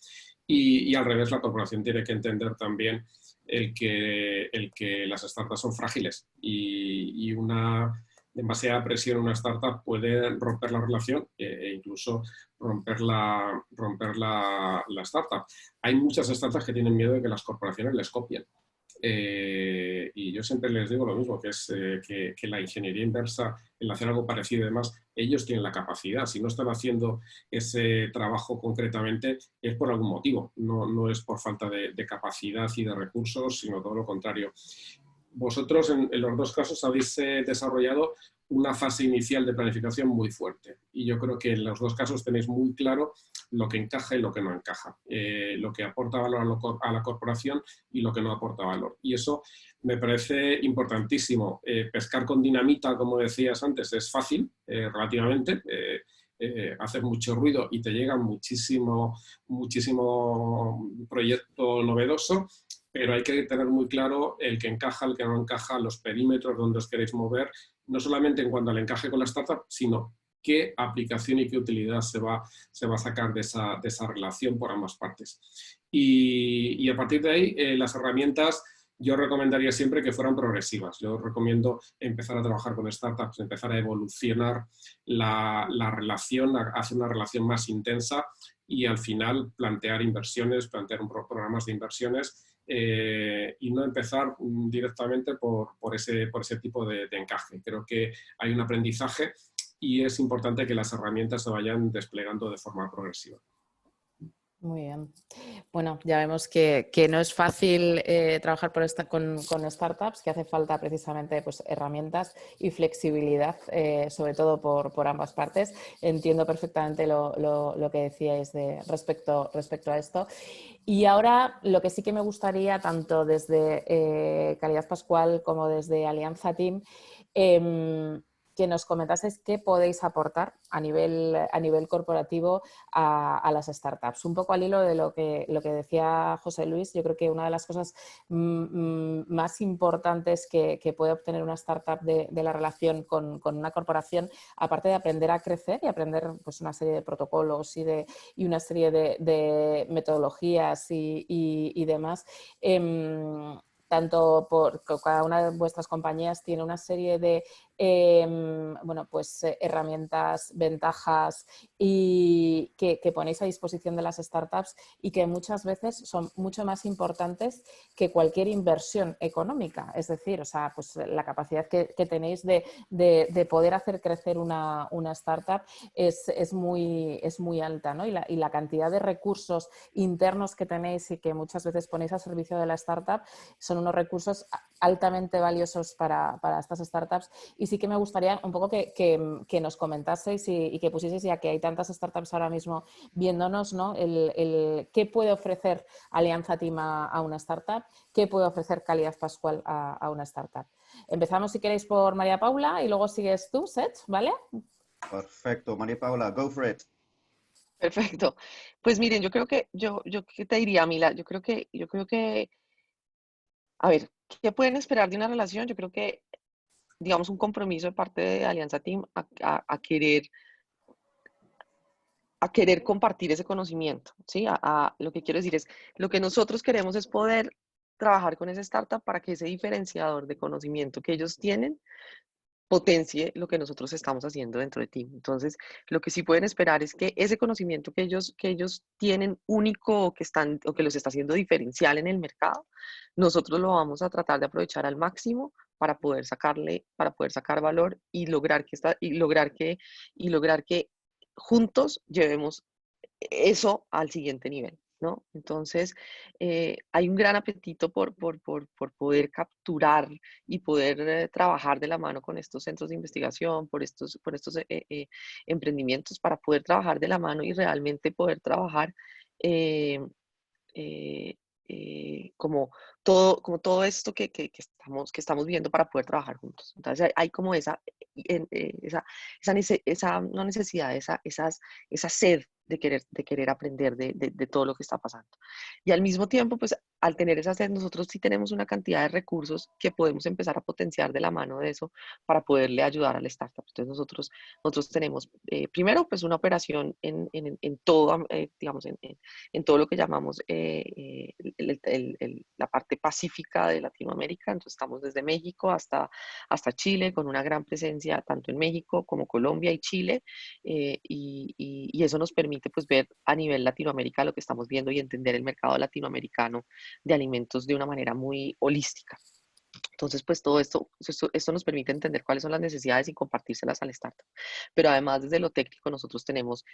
y al revés, la corporación tiene que entender también el que las startups son frágiles y una demasiada presión en una startup puede romper la relación e incluso romper la startup. Hay muchas startups que tienen miedo de que las corporaciones les copien. Y yo siempre les digo lo mismo, que es que la ingeniería inversa, el hacer algo parecido y demás, ellos tienen la capacidad. Si no están haciendo ese trabajo concretamente, es por algún motivo. No es por falta de capacidad y de recursos, sino todo lo contrario. Vosotros en los dos casos habéis desarrollado una fase inicial de planificación muy fuerte y yo creo que en los dos casos tenéis muy claro lo que encaja y lo que no encaja, lo que aporta valor a la corporación y lo que no aporta valor. Y eso me parece importantísimo. Pescar con dinamita, como decías antes, es fácil, relativamente. Haces mucho ruido y te llega muchísimo proyecto novedoso, pero hay que tener muy claro el que encaja, el que no encaja, los perímetros donde os queréis mover, no solamente en cuanto al encaje con la startup, sino qué aplicación y qué utilidad se va a sacar de esa relación por ambas partes. Y a partir de ahí, las herramientas yo recomendaría siempre que fueran progresivas. Yo recomiendo empezar a trabajar con startups, empezar a evolucionar la relación, a hacer una relación más intensa y al final plantear inversiones, plantear programas de inversiones y no empezar directamente por ese tipo de encaje. Creo que hay un aprendizaje y es importante que las herramientas se vayan desplegando de forma progresiva. Muy bien. Bueno, ya vemos que no es fácil trabajar con startups, que hace falta precisamente pues, herramientas y flexibilidad, sobre todo por ambas partes. Entiendo perfectamente lo que decíais respecto a esto. Y ahora lo que sí que me gustaría, tanto desde Calidad Pascual como desde Alianza Team, que nos comentaseis qué podéis aportar a nivel corporativo a las startups. Un poco al hilo de lo que decía José Luis, yo creo que una de las cosas más importantes que puede obtener una startup de la relación con una corporación, aparte de aprender a crecer y aprender pues, una serie de protocolos y una serie de metodologías y demás, tanto por cada una de vuestras compañías tiene una serie de bueno, pues, herramientas, ventajas y que ponéis a disposición de las startups y que muchas veces son mucho más importantes que cualquier inversión económica. Es decir, o sea, pues la capacidad que tenéis de poder hacer crecer una startup es muy alta, ¿no? Y la cantidad de recursos internos que tenéis y que muchas veces ponéis a servicio de la startup son unos recursos altamente valiosos para estas startups. Y sí que me gustaría un poco que nos comentaseis y que pusieseis, ya que hay tantas startups ahora mismo viéndonos, ¿no? ¿Qué puede ofrecer Alianza Team a una startup? ¿Qué puede ofrecer Calidad Pascual a una startup? Empezamos, si queréis, por María Paula y luego sigues tú, Seth, ¿vale? Perfecto, María Paula, go for it. Perfecto. Pues miren, yo creo que, yo ¿qué te diría, Mila? Yo creo que, a ver, ¿qué pueden esperar de una relación? Yo creo que, digamos, un compromiso de parte de Alianza Team a querer compartir ese conocimiento, ¿sí? Lo que quiero decir es, lo que nosotros queremos es poder trabajar con esa startup para que ese diferenciador de conocimiento que ellos tienen potencie lo que nosotros estamos haciendo dentro de Team. Entonces, lo que sí pueden esperar es que ese conocimiento que ellos tienen único o que los está haciendo diferencial en el mercado, nosotros lo vamos a tratar de aprovechar al máximo para poder sacar valor y lograr que juntos llevemos eso al siguiente nivel, ¿no? Entonces, hay un gran apetito por poder capturar y poder trabajar de la mano con estos centros de investigación, por estos emprendimientos, para poder trabajar de la mano y realmente poder trabajar eh, eh, como todo esto que estamos viendo para poder trabajar juntos. Entonces hay como no necesidad, esa sed de querer aprender de todo lo que está pasando. Y al mismo tiempo, pues al tener esa sed, nosotros sí tenemos una cantidad de recursos que podemos empezar a potenciar de la mano de eso para poderle ayudar al startup. Entonces nosotros tenemos, primero, pues una operación en todo, digamos, en todo lo que llamamos la parte pacífica de Latinoamérica. Entonces estamos desde México hasta Chile, con una gran presencia tanto en México como Colombia y Chile, y eso nos permite pues ver a nivel Latinoamérica lo que estamos viendo y entender el mercado latinoamericano de alimentos de una manera muy holística. Entonces, pues todo esto nos permite entender cuáles son las necesidades y compartírselas al startup. Pero además, desde lo técnico, nosotros tenemos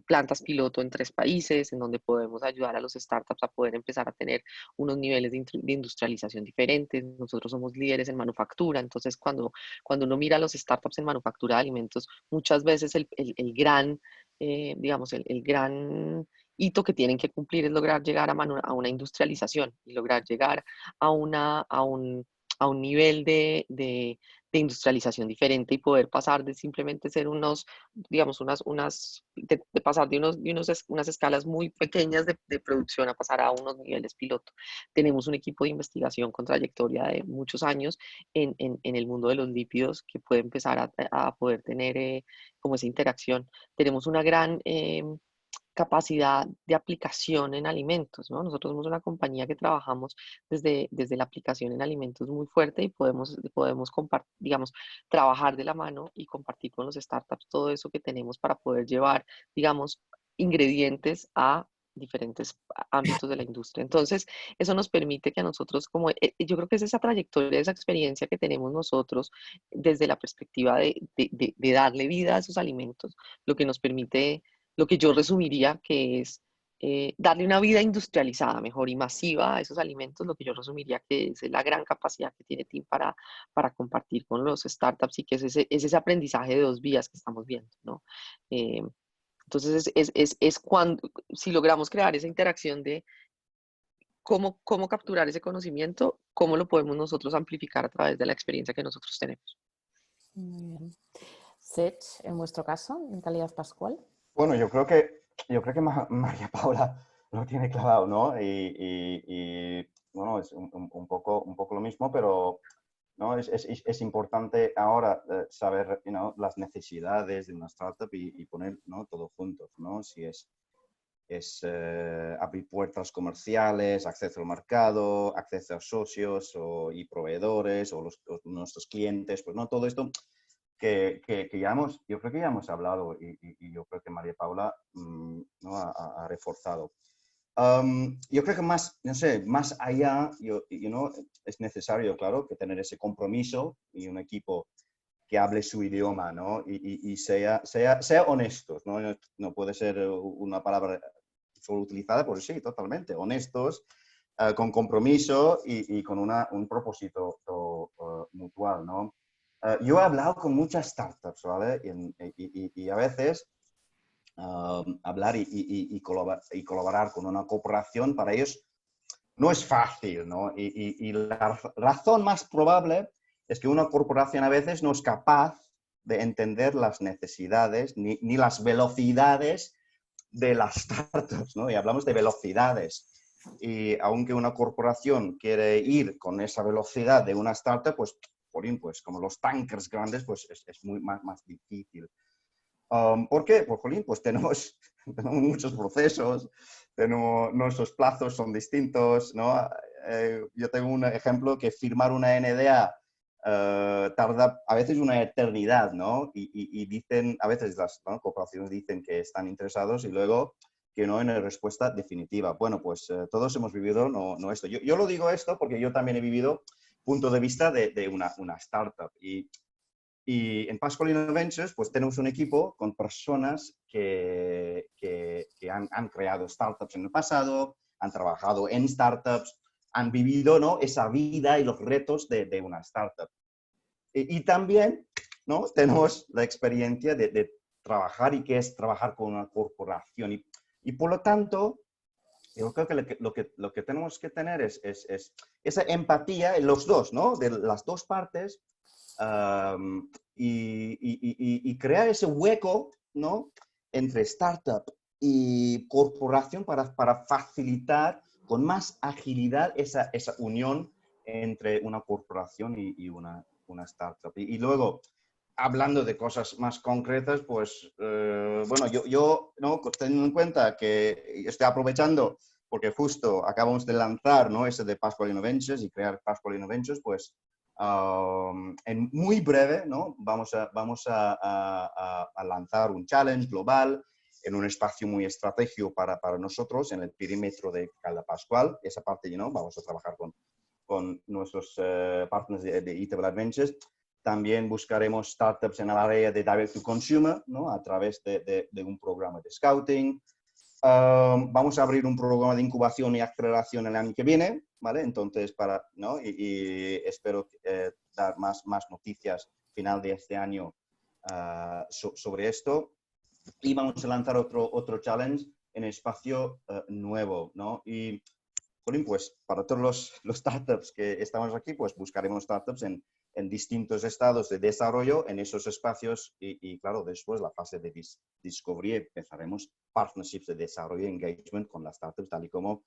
plantas piloto en 3 países, en donde podemos ayudar a los startups a poder empezar a tener unos niveles de industrialización diferentes. Nosotros somos líderes en manufactura, entonces cuando uno mira a los startups en manufactura de alimentos, muchas veces el gran, digamos, el gran hito que tienen que cumplir es lograr llegar a una industrialización y lograr llegar a, una, a un nivel de industrialización diferente y poder pasar de simplemente ser digamos, de pasar unas escalas muy pequeñas de producción a pasar a unos niveles piloto. Tenemos un equipo de investigación con trayectoria de muchos años en el mundo de los lípidos que puede empezar a poder tener como esa interacción. Tenemos una gran capacidad de aplicación en alimentos, ¿no? Nosotros somos una compañía que trabajamos desde la aplicación en alimentos muy fuerte y podemos compartir, digamos, trabajar de la mano y compartir con los startups todo eso que tenemos para poder llevar, digamos, ingredientes a diferentes ámbitos de la industria. Entonces, eso nos permite que a nosotros, yo creo que es esa trayectoria, esa experiencia que tenemos nosotros desde la perspectiva de darle vida a esos alimentos, lo que nos permite lo que yo resumiría que es darle una vida industrializada, mejor y masiva a esos alimentos, lo que yo resumiría que es la gran capacidad que tiene Team para compartir con los startups y que es ese aprendizaje de 2 vías que estamos viendo, ¿no? Eh, entonces, es cuando, si logramos crear esa interacción de cómo capturar ese conocimiento, cómo lo podemos nosotros amplificar a través de la experiencia que nosotros tenemos. Muy bien. Seth, en vuestro caso, en Calidad Pascual. Bueno, yo creo que María Paula lo tiene clavado, ¿no? Bueno, es un poco lo mismo, pero ¿no? Es importante ahora saber las necesidades de una startup y poner, ¿no? todo juntos, ¿no? Si es abrir puertas comerciales, acceso al mercado, acceso a socios y proveedores o nuestros clientes, pues no, todo esto que yo creo que ya hemos hablado y yo creo que María Paula ¿no? ha reforzado. Yo creo que más, no sé, más allá, es necesario, claro, que tener ese compromiso y un equipo que hable su idioma, ¿no? Y sea honestos, ¿no? No puede ser una palabra solo utilizada, pues sí, totalmente, honestos, con compromiso y con un propósito mutual, ¿no? Yo he hablado con muchas startups, ¿vale? Y a veces hablar y colaborar con una corporación para ellos no es fácil, ¿no? Y la razón más probable es que una corporación a veces no es capaz de entender las necesidades ni las velocidades de las startups, ¿no? Y hablamos de velocidades. Y aunque una corporación quiere ir con esa velocidad de una startup, pues, pues como los tankers grandes, pues es muy más difícil. ¿Por qué? Pues, pues tenemos muchos procesos, nuestros plazos son distintos, ¿no? Yo tengo un ejemplo que firmar una NDA tarda a veces una eternidad, ¿no? Y dicen, a veces las corporaciones dicen que están interesados y luego que no en la respuesta definitiva. Bueno, pues todos hemos vivido no esto. Yo lo digo esto porque yo también he vivido punto de vista de una startup. Y en Pascual Innovations, pues tenemos un equipo con personas que han creado startups en el pasado, han trabajado en startups, han vivido, ¿no? esa vida y los retos de una startup. Y también, ¿no? tenemos la experiencia de trabajar y qué es trabajar con una corporación. Y por lo tanto, yo creo que lo que tenemos que tener es esa empatía en los dos, ¿no? De las dos partes, y crear ese hueco, ¿no? entre startup y corporación para facilitar con más agilidad esa unión entre una corporación y una startup. Y luego, hablando de cosas más concretas, pues, bueno, yo ¿no? teniendo en cuenta que estoy aprovechando, porque justo acabamos de lanzar, ¿no? ese de Pascual Innovations y crear Pascual Innovations, pues, en muy breve, ¿no? vamos a lanzar un challenge global en un espacio muy estratégico para nosotros, en el perímetro de Calda Pascual. Esa parte, ¿no? vamos a trabajar con nuestros partners de Eatable Adventures. También buscaremos startups en el área de Direct to Consumer, ¿no? a través de un programa de scouting. Vamos a abrir un programa de incubación y aceleración el año que viene, ¿vale? Entonces, ¿no? y espero dar más noticias final de este año sobre esto. Y vamos a lanzar otro challenge en espacio nuevo, ¿no? Y, pues, para todos los startups que estamos aquí, pues buscaremos startups en distintos estados de desarrollo en esos espacios y claro, después la fase de discovery empezaremos partnerships de desarrollo y engagement con las startups, tal y como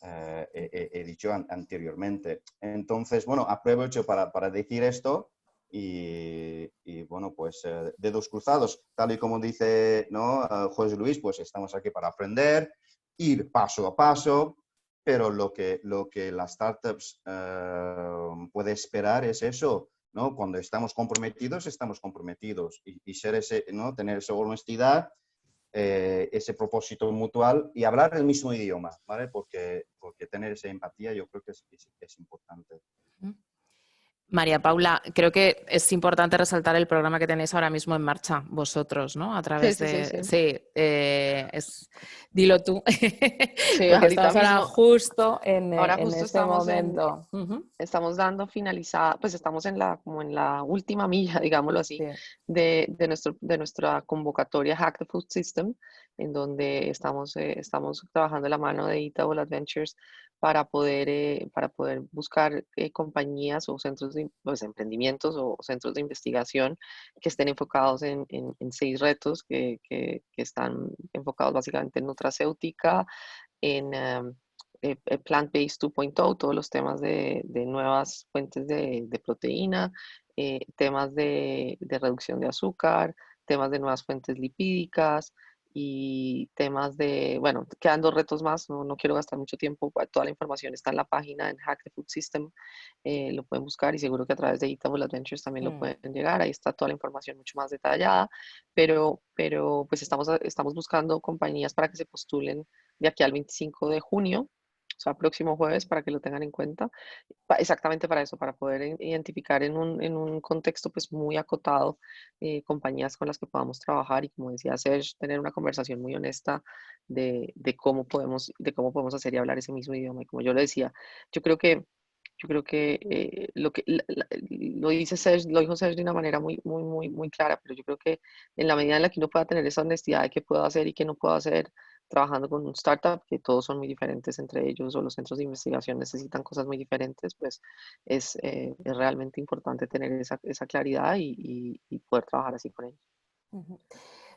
he dicho anteriormente. Entonces, bueno, aprovecho para decir esto y bueno, pues dedos cruzados, tal y como dice, ¿no? José Luis, pues estamos aquí para aprender, ir paso a paso, pero lo que las startups puede esperar es eso, ¿no? Cuando estamos comprometidos y ser ese, ¿no? tener esa honestidad, ese propósito mutual y hablar el mismo idioma, ¿vale? Porque tener esa empatía yo creo que es importante. María Paula, creo que es importante resaltar el programa que tenéis ahora mismo en marcha, vosotros, ¿no? A través Sí. Dilo tú, Sí, porque estamos ahora justo en justo este momento. Estamos dando finalizada, pues estamos como en la última milla, digámoslo así, Sí. de nuestra convocatoria Hack the Food System, en donde estamos trabajando de la mano de Eatable Adventures para poder buscar compañías o centros pues, emprendimientos o centros de investigación que estén enfocados en 6 retos que están enfocados básicamente en nutracéutica, en Plant-Based 2.0, todos los temas de nuevas fuentes de proteína, temas de reducción de azúcar, temas de nuevas fuentes lipídicas, y temas de, bueno, quedan 2 retos más, no quiero gastar mucho tiempo, toda la información está en la página en Hack the Food System, lo pueden buscar y seguro que a través de Eatable Adventures también lo pueden llegar, ahí está toda la información mucho más detallada, pero pues estamos buscando compañías para que se postulen de aquí al 25 de junio, o sea, próximo jueves, para que lo tengan en cuenta, exactamente para eso, para poder identificar en un contexto pues muy acotado compañías con las que podamos trabajar y, como decía Serge, tener una conversación muy honesta de cómo podemos hacer y hablar ese mismo idioma. Y como yo le decía, yo creo que lo dijo Serge de una manera muy clara, pero yo creo que en la medida en la que uno pueda tener esa honestidad de qué puedo hacer y qué no puedo hacer trabajando con un startup, que todos son muy diferentes entre ellos, o los centros de investigación necesitan cosas muy diferentes, pues es realmente importante tener esa claridad y poder trabajar así con ellos.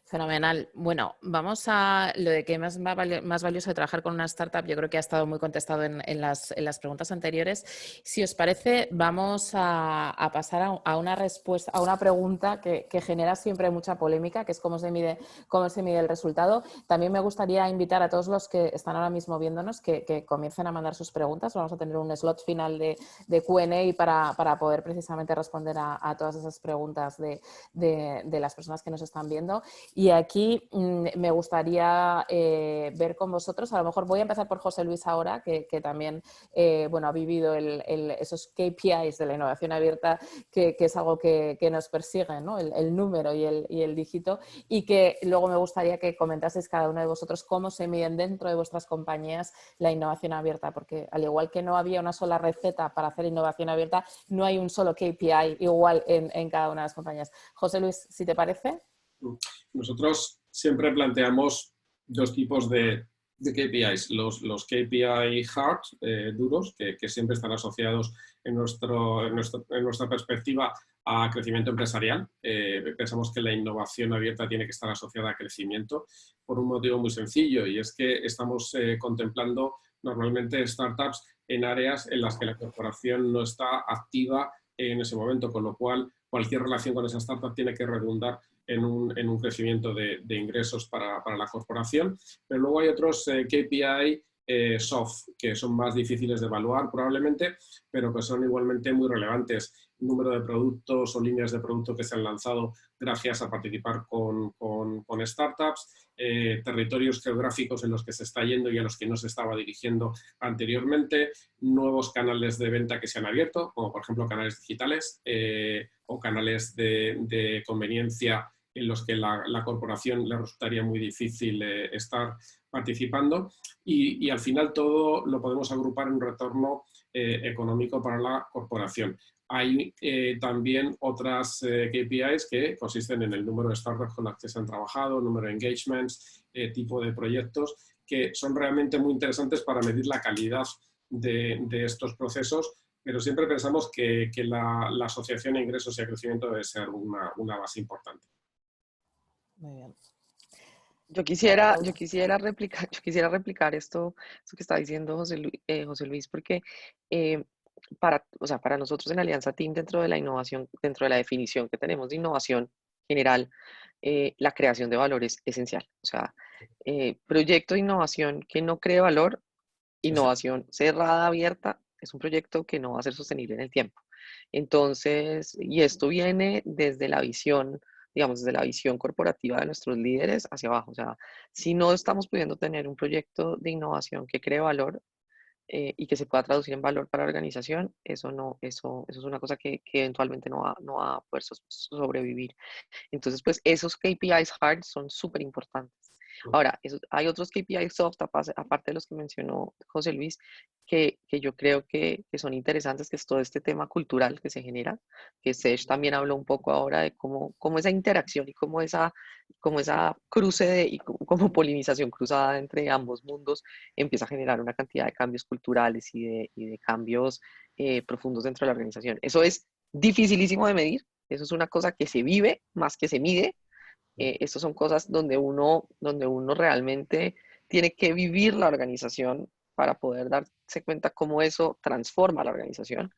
Fenomenal. Bueno, vamos a lo de que más valioso de trabajar con una startup. Yo creo que ha estado muy contestado en las preguntas anteriores. Si os parece, vamos a pasar a una respuesta, a una pregunta que genera siempre mucha polémica, que es cómo se mide el resultado. También me gustaría invitar a todos los que están ahora mismo viéndonos que comiencen a mandar sus preguntas. Vamos a tener un slot final de Q&A para poder precisamente responder a todas esas preguntas de las personas que nos están viendo. Y aquí me gustaría ver con vosotros, a lo mejor voy a empezar por José Luis ahora, que también ha vivido esos KPIs de la innovación abierta, que es algo que nos persigue, ¿no? El número y el dígito, y que luego me gustaría que comentaseis cada uno de vosotros cómo se miden dentro de vuestras compañías la innovación abierta, porque al igual que no había una sola receta para hacer innovación abierta, no hay un solo KPI igual en cada una de las compañías. José Luis, si te parece. Nosotros siempre planteamos 2 tipos de KPIs. Los KPI hard, duros, que siempre están asociados en nuestra perspectiva a crecimiento empresarial. Pensamos que la innovación abierta tiene que estar asociada a crecimiento por un motivo muy sencillo, y es que estamos contemplando normalmente startups en áreas en las que la corporación no está activa en ese momento, con lo cual cualquier relación con esa startup tiene que redundar en un crecimiento de ingresos para la corporación. Pero luego hay otros KPI soft, que son más difíciles de evaluar probablemente, pero que son igualmente muy relevantes. Número de productos o líneas de producto que se han lanzado gracias a participar con startups, territorios geográficos en los que se está yendo y a los que no se estaba dirigiendo anteriormente, nuevos canales de venta que se han abierto, como por ejemplo canales digitales o canales de conveniencia en los que la corporación le resultaría muy difícil estar participando, y al final todo lo podemos agrupar en un retorno económico para la corporación. Hay también otras KPIs que consisten en el número de startups con las que se han trabajado, número de engagements, tipo de proyectos, que son realmente muy interesantes para medir la calidad de estos procesos, pero siempre pensamos que la asociación a ingresos y a crecimiento debe ser una base importante. Muy bien. Yo quisiera replicar esto que está diciendo José Luis, porque para nosotros en Alianza Team, dentro de la innovación, dentro de la definición que tenemos de innovación general, la creación de valor es esencial. O sea, proyecto de innovación que no cree valor, innovación cerrada, abierta, es un proyecto que no va a ser sostenible en el tiempo. Entonces, y esto viene desde la visión, digamos, desde la visión corporativa de nuestros líderes hacia abajo. O sea, si no estamos pudiendo tener un proyecto de innovación que cree valor y que se pueda traducir en valor para la organización, eso es una cosa que eventualmente no va a poder sobrevivir. Entonces, pues esos KPIs hard son súper importantes. Ahora, hay otros KPIs soft, aparte de los que mencionó José Luis, que yo creo que son interesantes, que es todo este tema cultural que se genera, que Sech también habló un poco ahora de cómo esa interacción y cómo esa cruce y como polinización cruzada entre ambos mundos empieza a generar una cantidad de cambios culturales y de cambios profundos dentro de la organización. Eso es dificilísimo de medir, eso es una cosa que se vive más que se mide. Estas son cosas donde uno realmente tiene que vivir la organización para poder darse cuenta cómo eso transforma la organización.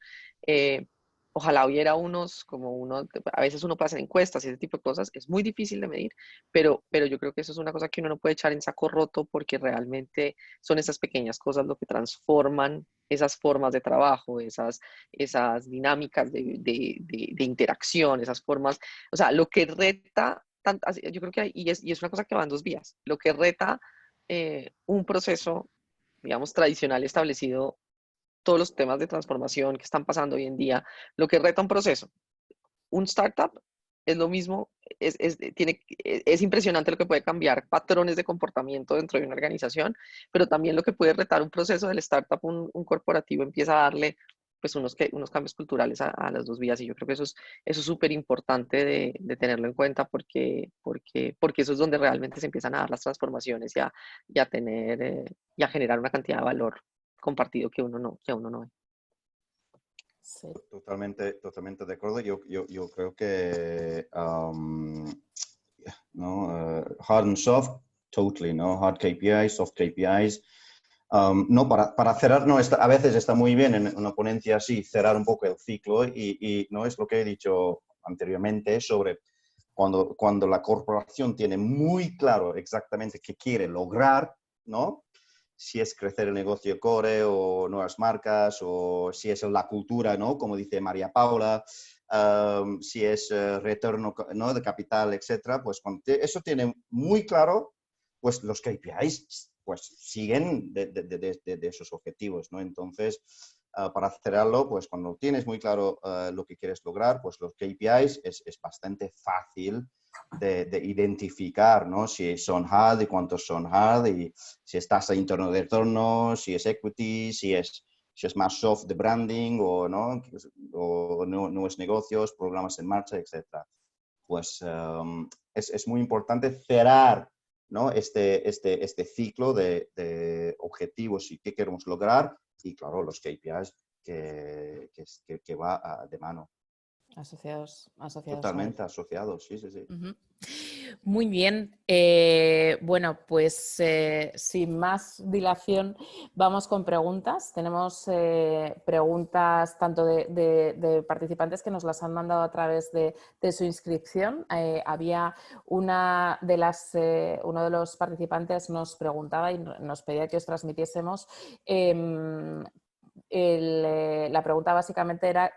ojalá hubiera a veces uno puede hacer encuestas y ese tipo de cosas, es muy difícil de medir, pero yo creo que eso es una cosa que uno no puede echar en saco roto porque realmente son esas pequeñas cosas lo que transforman esas formas de trabajo, esas dinámicas de interacción, esas formas, o sea, lo que reta, yo creo que, y es una cosa que va en dos vías, lo que reta un proceso, digamos, tradicional establecido, todos los temas de transformación que están pasando hoy en día, lo que reta un proceso. Un startup es lo mismo, es impresionante lo que puede cambiar patrones de comportamiento dentro de una organización, pero también lo que puede retar un proceso del startup, un corporativo empieza a darle pues unos cambios culturales a las dos vías y yo creo que eso es súper importante de tenerlo en cuenta porque eso es donde realmente se empiezan a dar las transformaciones y a tener y a generar una cantidad de valor compartido que a uno no ve. Sí. Totalmente de acuerdo. Yo creo que ¿no? Hard and soft, totally, ¿no? Hard KPIs, soft KPIs. No, para cerrar, no, a veces está muy bien en una ponencia así, cerrar un poco el ciclo y no es lo que he dicho anteriormente sobre cuando la corporación tiene muy claro exactamente qué quiere lograr, ¿no? Si es crecer el negocio core o nuevas marcas o si es la cultura, ¿no? Como dice María Paula, si es retorno, ¿no? de capital, etcétera, pues cuando eso tiene muy claro, pues los KPIs pues siguen de esos objetivos, ¿no? Entonces, para cerrarlo, pues cuando tienes muy claro lo que quieres lograr, pues los KPIs es bastante fácil de identificar, ¿no? Si son hard y cuántos son hard y si es tasa interno de retorno, si es equity, si es más soft de branding o nuevos negocios, programas en marcha, etc. Pues es muy importante cerrar, ¿no? este ciclo de objetivos y qué queremos lograr y, claro, los KPIs que va de mano. Asociados Totalmente asociados, sí. Uh-huh. Muy bien. Bueno, pues sin más dilación, vamos con preguntas. Tenemos preguntas tanto de participantes que nos las han mandado a través de su inscripción. Había uno de los participantes nos preguntaba y nos pedía que os transmitiésemos. La pregunta básicamente era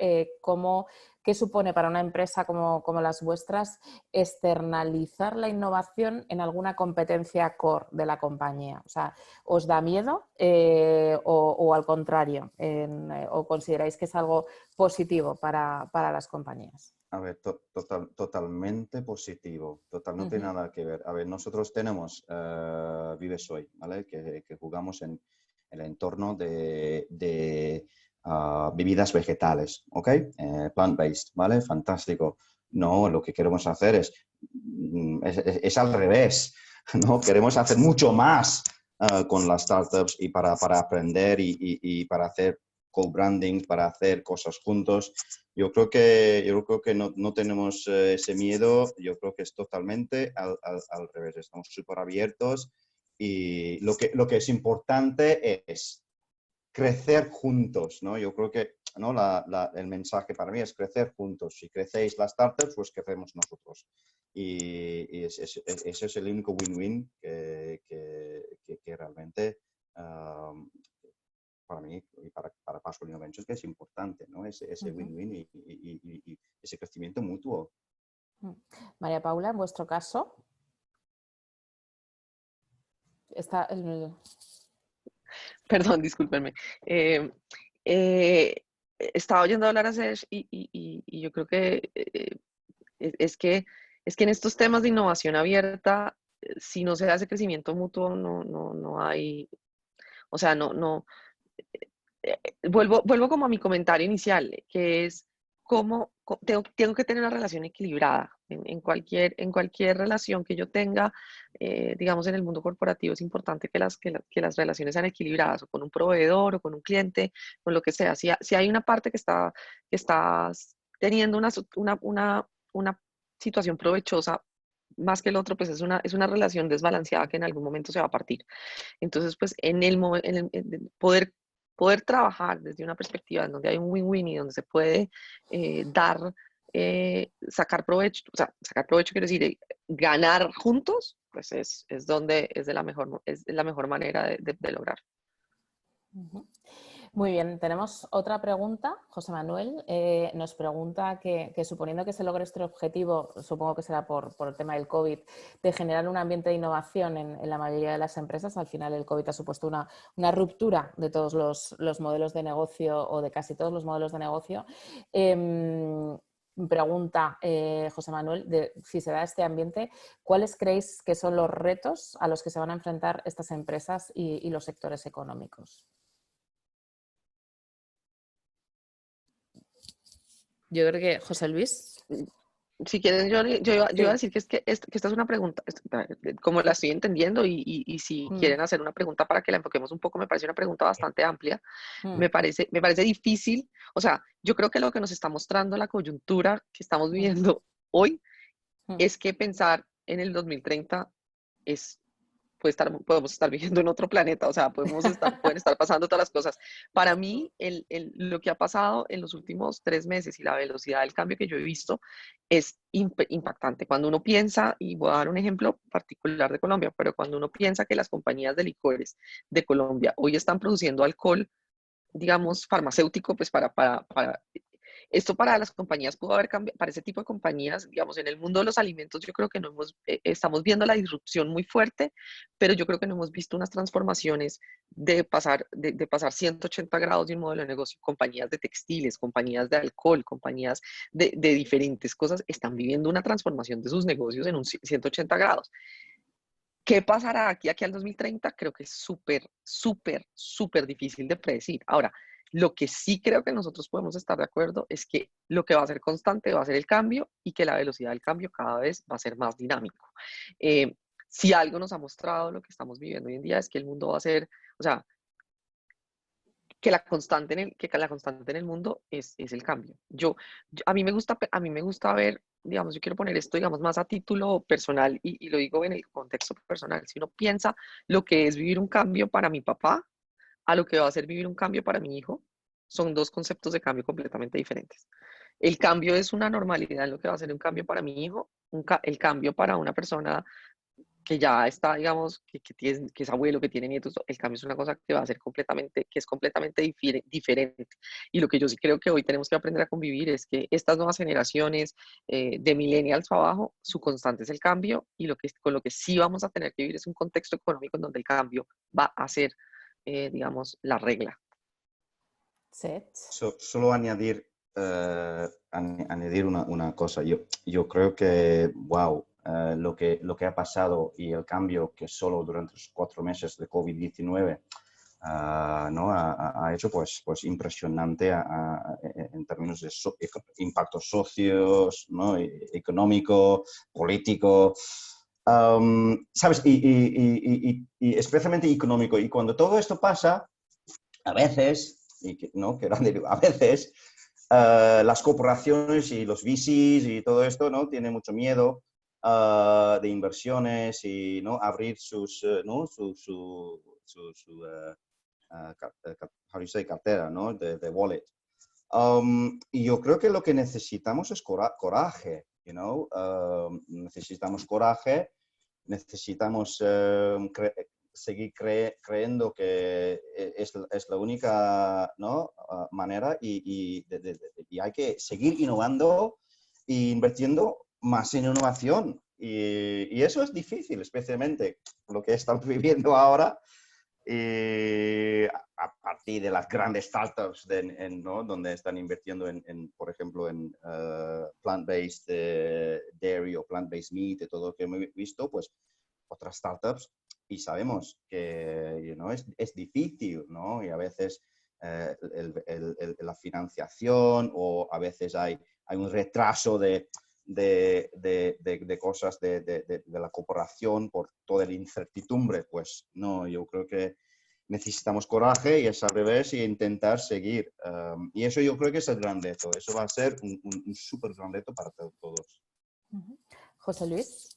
¿qué supone para una empresa como las vuestras externalizar la innovación en alguna competencia core de la compañía? O sea, ¿os da miedo o al contrario? ¿O consideráis que es algo positivo para las compañías? A ver, totalmente positivo, no tiene nada que ver. A ver, nosotros tenemos Vivesoy, ¿vale? Que jugamos en el entorno de bebidas vegetales, ¿ok? Plant-based, ¿vale? Fantástico. No, lo que queremos hacer es al revés, ¿no? Queremos hacer mucho más con las startups y para aprender y para hacer co-branding, para hacer cosas juntos. Yo creo que no tenemos ese miedo, yo creo que es totalmente al revés, estamos súper abiertos y lo que es importante es crecer juntos, ¿no? Yo creo que, ¿no? el mensaje para mí es crecer juntos. Si crecéis las startups, pues crecemos nosotros. Y ese es el único win-win que realmente para mí y para Password Innovations que es importante, ¿no? Ese win-win y ese crecimiento mutuo. María Paula, en vuestro caso, está Perdón, discúlpenme. Estaba oyendo hablar a Serge y yo creo que es que en estos temas de innovación abierta, si no se hace crecimiento mutuo, no hay, o sea, vuelvo como a mi comentario inicial, que es cómo tengo que tener una relación equilibrada. En cualquier relación que yo tenga, digamos en el mundo corporativo, es importante que las relaciones sean equilibradas, o con un proveedor, o con un cliente, con lo que sea. Si hay una parte que está teniendo una situación provechosa más que el otro, pues es una relación desbalanceada que en algún momento se va a partir. Entonces, pues en poder poder trabajar desde una perspectiva en donde hay un win-win y donde se puede sacar provecho, o sea, sacar provecho quiere decir ganar juntos, pues es donde es la mejor manera de lograr. Muy bien, tenemos otra pregunta. José Manuel nos pregunta que suponiendo que se logre este objetivo, supongo que será por el tema del COVID, de generar un ambiente de innovación en la mayoría de las empresas. Al final el COVID ha supuesto una ruptura de todos los modelos de negocio o de casi todos los modelos de negocio. Pregunta José Manuel, si se da este ambiente, ¿cuáles creéis que son los retos a los que se van a enfrentar estas empresas y los sectores económicos? Yo creo que José Luis. Si quieren, yo iba a decir que esta es una pregunta, como la estoy entendiendo, y si quieren hacer una pregunta para que la enfoquemos un poco, me parece una pregunta bastante amplia. Me parece difícil. O sea, yo creo que lo que nos está mostrando la coyuntura que estamos viviendo hoy es que pensar en el 2030 podemos estar viviendo en otro planeta, o sea, pueden estar pasando todas las cosas. Para mí, lo que ha pasado en los últimos 3 meses y la velocidad del cambio que yo he visto es impactante. Cuando uno piensa, y voy a dar un ejemplo particular de Colombia, pero cuando uno piensa que las compañías de licores de Colombia hoy están produciendo alcohol, digamos, farmacéutico, pues esto para las compañías pudo haber cambiado, para ese tipo de compañías, digamos, en el mundo de los alimentos, yo creo que no estamos viendo la disrupción muy fuerte, pero yo creo que no hemos visto unas transformaciones de pasar 180 grados de un modelo de negocio. Compañías de textiles, compañías de alcohol, compañías de diferentes cosas están viviendo una transformación de sus negocios en un 180 grados. ¿Qué pasará aquí al 2030? Creo que es súper difícil de predecir. Ahora, lo que sí creo que nosotros podemos estar de acuerdo es que lo que va a ser constante va a ser el cambio y que la velocidad del cambio cada vez va a ser más dinámico. Si algo nos ha mostrado lo que estamos viviendo hoy en día es que el mundo va a ser, o sea, que la constante en el mundo es el cambio. A mí me gusta ver, digamos, yo quiero poner esto, digamos, más a título personal y lo digo en el contexto personal. Si uno piensa lo que es vivir un cambio para mi papá, a lo que va a ser vivir un cambio para mi hijo, son dos conceptos de cambio completamente diferentes. El cambio es una normalidad en lo que va a ser un cambio para mi hijo, el cambio para una persona que ya está, digamos, que es abuelo, que tiene nietos, el cambio es una cosa que va a ser que es completamente diferente. Y lo que yo sí creo que hoy tenemos que aprender a convivir es que estas nuevas generaciones de millennials para abajo, su constante es el cambio y con lo que sí vamos a tener que vivir es un contexto económico en donde el cambio va a ser, digamos, la regla. Solo añadir una cosa. Yo creo que, wow, lo que ha pasado y el cambio que solo durante los 4 meses de COVID-19 ¿no? ha hecho pues impresionante en términos de impactos socios, ¿no? Económico, político. ¿Sabes? Y especialmente económico. Y cuando todo esto pasa, a veces, a veces las corporaciones y los VCs y todo esto, ¿no? Tienen mucho miedo de inversiones y, ¿no? Abrir sus cartera, ¿no? De wallet. Y yo creo que lo que necesitamos es coraje, necesitamos coraje, necesitamos seguir creyendo que es la única, ¿no? manera y hay que seguir innovando e invirtiendo más en innovación. Y eso es difícil, especialmente lo que estamos viviendo ahora. A partir de las grandes startups ¿no? donde están invirtiendo por ejemplo, en plant-based dairy o plant-based meat y todo lo que hemos visto, pues otras startups, y sabemos que es difícil, ¿no? Y a veces la financiación o a veces hay un retraso de cosas de la corporación por toda la incertidumbre. Pues no, yo creo que necesitamos coraje y es al revés y intentar seguir. Y eso yo creo que es el gran reto. Eso va a ser un súper gran reto para todos. José Luis.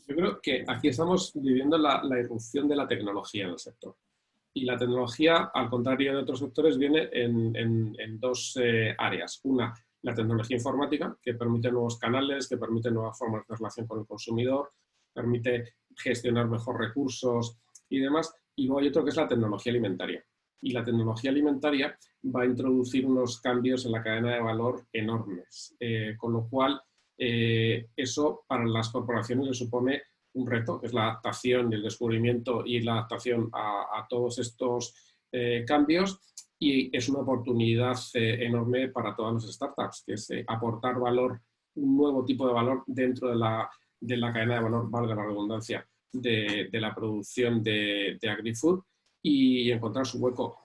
Yo creo que aquí estamos viviendo la irrupción de la tecnología en el sector. Y la tecnología, al contrario de otros sectores, viene en dos áreas. Una, la tecnología informática, que permite nuevos canales, que permite nuevas formas de relación con el consumidor, permite gestionar mejor recursos y demás. Y luego hay otro que es la tecnología alimentaria. Y la tecnología alimentaria va a introducir unos cambios en la cadena de valor enormes. Con lo cual, eso para las corporaciones le supone un reto, que es la adaptación y el descubrimiento y la adaptación a todos estos cambios, y es una oportunidad enorme para todas las startups, que es aportar valor, un nuevo tipo de valor dentro de la cadena de valor, valga la redundancia, de la producción de agri-food y encontrar su hueco.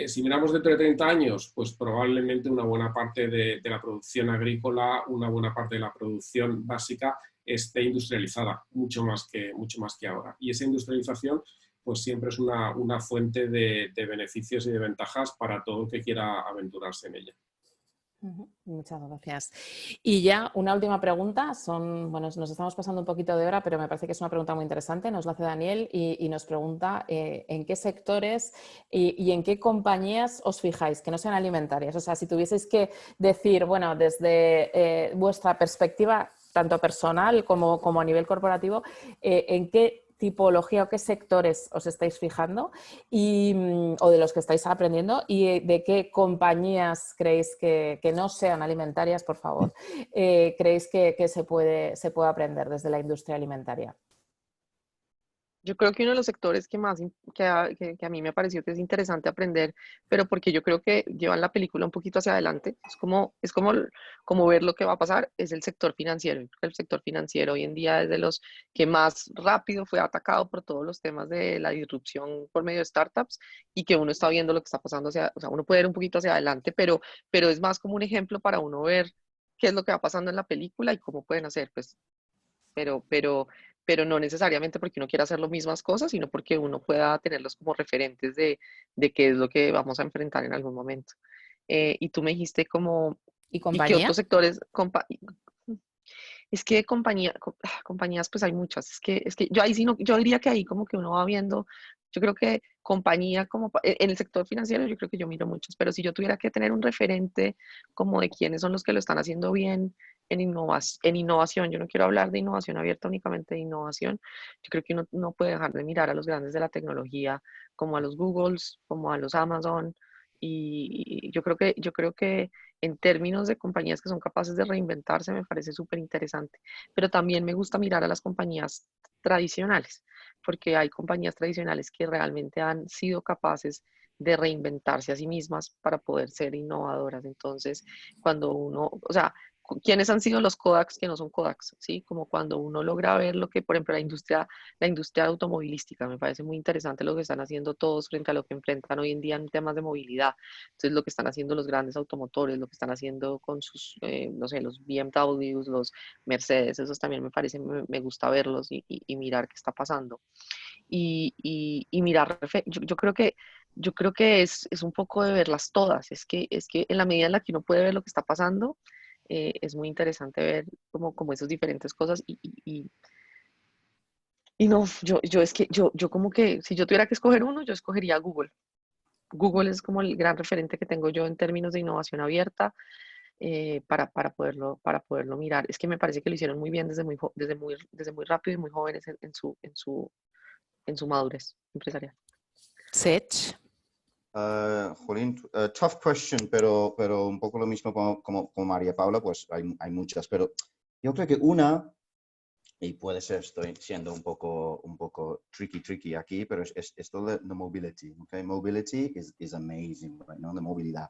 Si miramos dentro de 30 años, pues probablemente una buena parte de la producción agrícola, una buena parte de la producción básica esté industrializada, mucho más que ahora. Y esa industrialización pues siempre es una fuente de beneficios y de ventajas para todo el que quiera aventurarse en ella. Muchas gracias. Y ya una última pregunta. Bueno, nos estamos pasando un poquito de hora, pero me parece que es una pregunta muy interesante. Nos la hace Daniel y nos pregunta en qué sectores y en qué compañías os fijáis, que no sean alimentarias. O sea, si tuvieseis que decir, bueno, desde vuestra perspectiva, tanto personal como a nivel corporativo, ¿en qué tipología o qué sectores os estáis fijando o de los que estáis aprendiendo y de qué compañías creéis que no sean alimentarias, por favor, creéis que se puede aprender desde la industria alimentaria? Yo creo que uno de los sectores que a mí me pareció que es interesante aprender, pero porque yo creo que llevan la película un poquito hacia adelante, como ver lo que va a pasar, es el sector financiero. El sector financiero hoy en día es de los que más rápido fue atacado por todos los temas de la disrupción por medio de startups y que uno está viendo lo que está pasando o sea, uno puede ver un poquito hacia adelante, pero es más como un ejemplo para uno ver qué es lo que va pasando en la película y cómo pueden hacer, pues, pero, pero, pero no necesariamente porque uno quiera hacer las mismas cosas, sino porque uno pueda tenerlos como referentes de qué es lo que vamos a enfrentar en algún momento. Y tú me dijiste ¿Y ¿y qué otros compañía? sectores? Es que compañías, pues hay muchas. Es que yo ahí sí no, yo diría que ahí como que uno va viendo, yo creo que compañía en el sector financiero yo creo que yo miro muchos, pero si yo tuviera que tener un referente como de quiénes son los que lo están haciendo bien en innovación, yo no quiero hablar de innovación abierta, únicamente de innovación, yo creo que uno no puede dejar de mirar a los grandes de la tecnología, como a los Googles, como a los Amazon, y yo creo que en términos de compañías que son capaces de reinventarse, me parece súper interesante. Pero también me gusta mirar a las compañías tradicionales, porque hay compañías tradicionales que realmente han sido capaces de reinventarse a sí mismas para poder ser innovadoras. Entonces, cuando uno, o sea, ¿quiénes han sido los Kodaks que no son Kodaks? ¿Sí? Como cuando uno logra ver lo que, por ejemplo, la industria automovilística, me parece muy interesante lo que están haciendo todos frente a lo que enfrentan hoy en día en temas de movilidad. Entonces, lo que están haciendo los grandes automotores, lo que están haciendo con sus, no sé, los BMWs, los Mercedes, esos también me parece, me gusta verlos y mirar qué está pasando. Y mirar, yo creo que es un poco de verlas todas. Es que en la medida en la que uno puede ver lo que está pasando, es muy interesante ver como esas diferentes cosas y no, yo como que si yo tuviera que escoger uno, yo escogería Google. Google es como el gran referente que tengo yo en términos de innovación abierta para poderlo mirar. Es que me parece que lo hicieron muy bien desde muy rápido y muy jóvenes en su madurez empresarial. Sech. Jolín, tough question, pero un poco lo mismo como María Paula, pues hay muchas, pero yo creo que una, y puede ser estoy siendo un poco tricky aquí, pero es esto de mobility. Okay? Mobility is amazing, right? ¿No? De movilidad.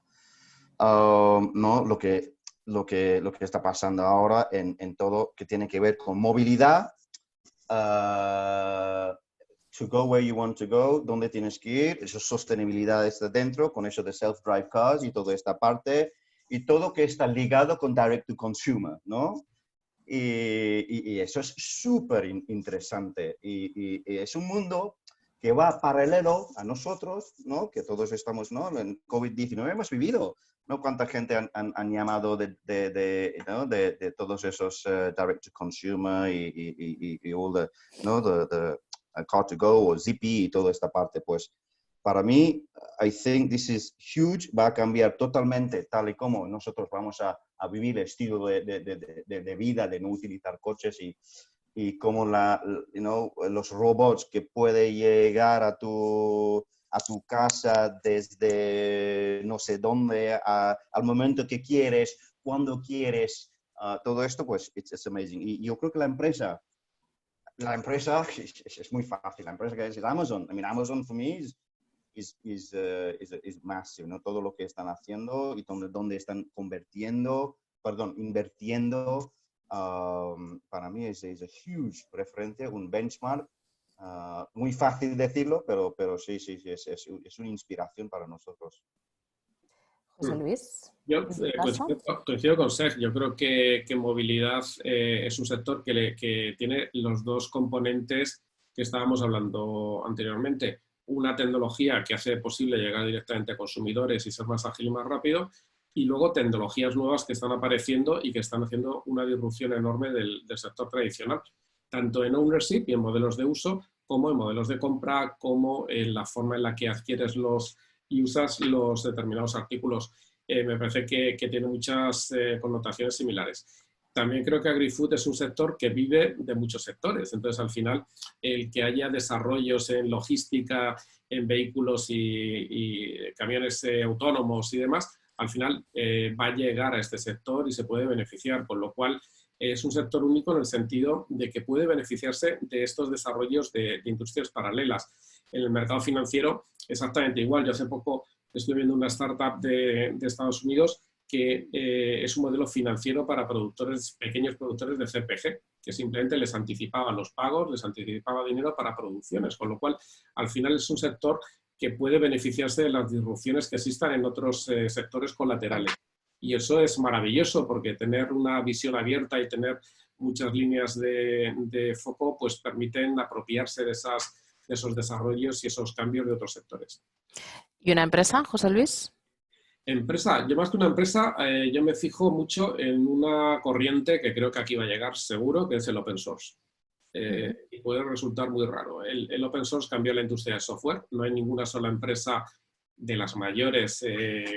¿No? Lo que está pasando ahora en todo que tiene que ver con movilidad, to go where you want to go, dónde tienes que ir, eso sostenibilidad está dentro, con eso de self-drive cars y toda esta parte, y todo que está ligado con direct to consumer, ¿no? Y eso es súper interesante y es un mundo que va paralelo a nosotros, ¿no? Que todos estamos, ¿no? En COVID-19 hemos vivido, ¿no? Cuánta gente han llamado ¿no? de todos esos direct to consumer y all the, ¿no? The car to go o Zippy y toda esta parte, pues para mí, I think this is huge, va a cambiar totalmente tal y como nosotros vamos a vivir el estilo de vida, de no utilizar coches y como los robots que pueden llegar a tu casa desde no sé dónde, al momento que quieres, cuando quieres, todo esto, pues, it's amazing. Y yo creo que la empresa es muy fácil. La empresa que es Amazon. I mean, Amazon for me is massive, ¿no? Todo lo que están haciendo y donde están invirtiendo, para mí es a huge referencia, un benchmark. Muy fácil decirlo, pero sí, es una inspiración para nosotros. José Luis. Yo coincido con Sergio. Yo creo que movilidad es un sector que tiene los dos componentes que estábamos hablando anteriormente. Una tecnología que hace posible llegar directamente a consumidores y ser más ágil y más rápido, y luego tecnologías nuevas que están apareciendo y que están haciendo una disrupción enorme del sector tradicional, tanto en ownership y en modelos de uso, como en modelos de compra, como en la forma en la que adquieres y usas los determinados artículos. Me parece que tiene muchas connotaciones similares. También creo que AgriFood es un sector que vive de muchos sectores. Entonces, al final, el que haya desarrollos en logística, en vehículos y camiones autónomos y demás, al final va a llegar a este sector y se puede beneficiar, con lo cual es un sector único en el sentido de que puede beneficiarse de estos desarrollos de industrias paralelas. En el mercado financiero, exactamente igual. Yo hace poco estoy viendo una startup de Estados Unidos que es un modelo financiero para pequeños productores de CPG, que simplemente les anticipaba los pagos, les anticipaba dinero para producciones, con lo cual al final es un sector que puede beneficiarse de las disrupciones que existan en otros sectores colaterales. Y eso es maravilloso, porque tener una visión abierta y tener muchas líneas de foco pues permiten apropiarse de esos desarrollos y esos cambios de otros sectores. ¿Y una empresa, José Luis? Empresa, yo más que una empresa, yo me fijo mucho en una corriente que creo que aquí va a llegar seguro, que es el open source. Y puede resultar muy raro. El open source cambió la industria del software. No hay ninguna sola empresa de las mayores,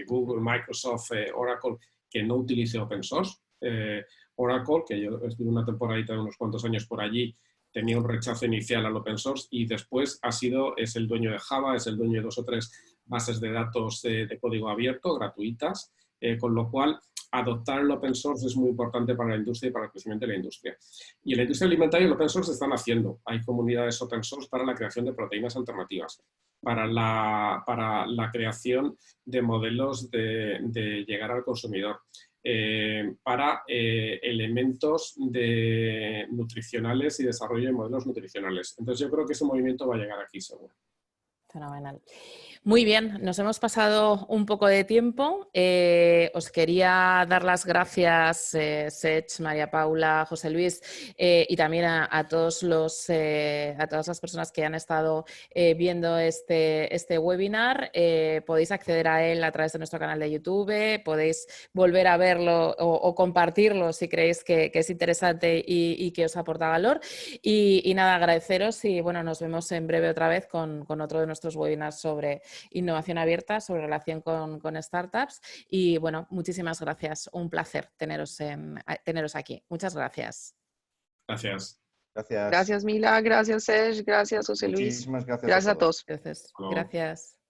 Google, Microsoft, Oracle, que no utilice open source. Oracle, que yo estuve una temporadita de unos cuantos años por allí, tenía un rechazo inicial al open source y después es el dueño de Java, es el dueño de 2 o 3 bases de datos de código abierto, gratuitas, con lo cual adoptar el open source es muy importante para la industria y para el crecimiento de la industria. Y en la industria alimentaria el open source se están haciendo. Hay comunidades open source para la creación de proteínas alternativas, para la creación de modelos de llegar al consumidor, para elementos nutricionales y desarrollo de modelos nutricionales. Entonces yo creo que ese movimiento va a llegar aquí seguro. Fenomenal. Muy bien, nos hemos pasado un poco de tiempo. Os quería dar las gracias, Sech, María Paula, José Luis, y también a todas las personas que han estado viendo este webinar. Podéis acceder a él a través de nuestro canal de YouTube, podéis volver a verlo o compartirlo si creéis que es interesante y que os aporta valor. Y nada, agradeceros y bueno, nos vemos en breve otra vez con otro de nuestros webinars sobre innovación abierta, sobre relación con startups. Y bueno, muchísimas gracias. Un placer teneros aquí. Muchas gracias. Gracias. Gracias, Mila. Gracias, Serge. Gracias, José Luis. Muchísimas gracias. Gracias a todos. Gracias.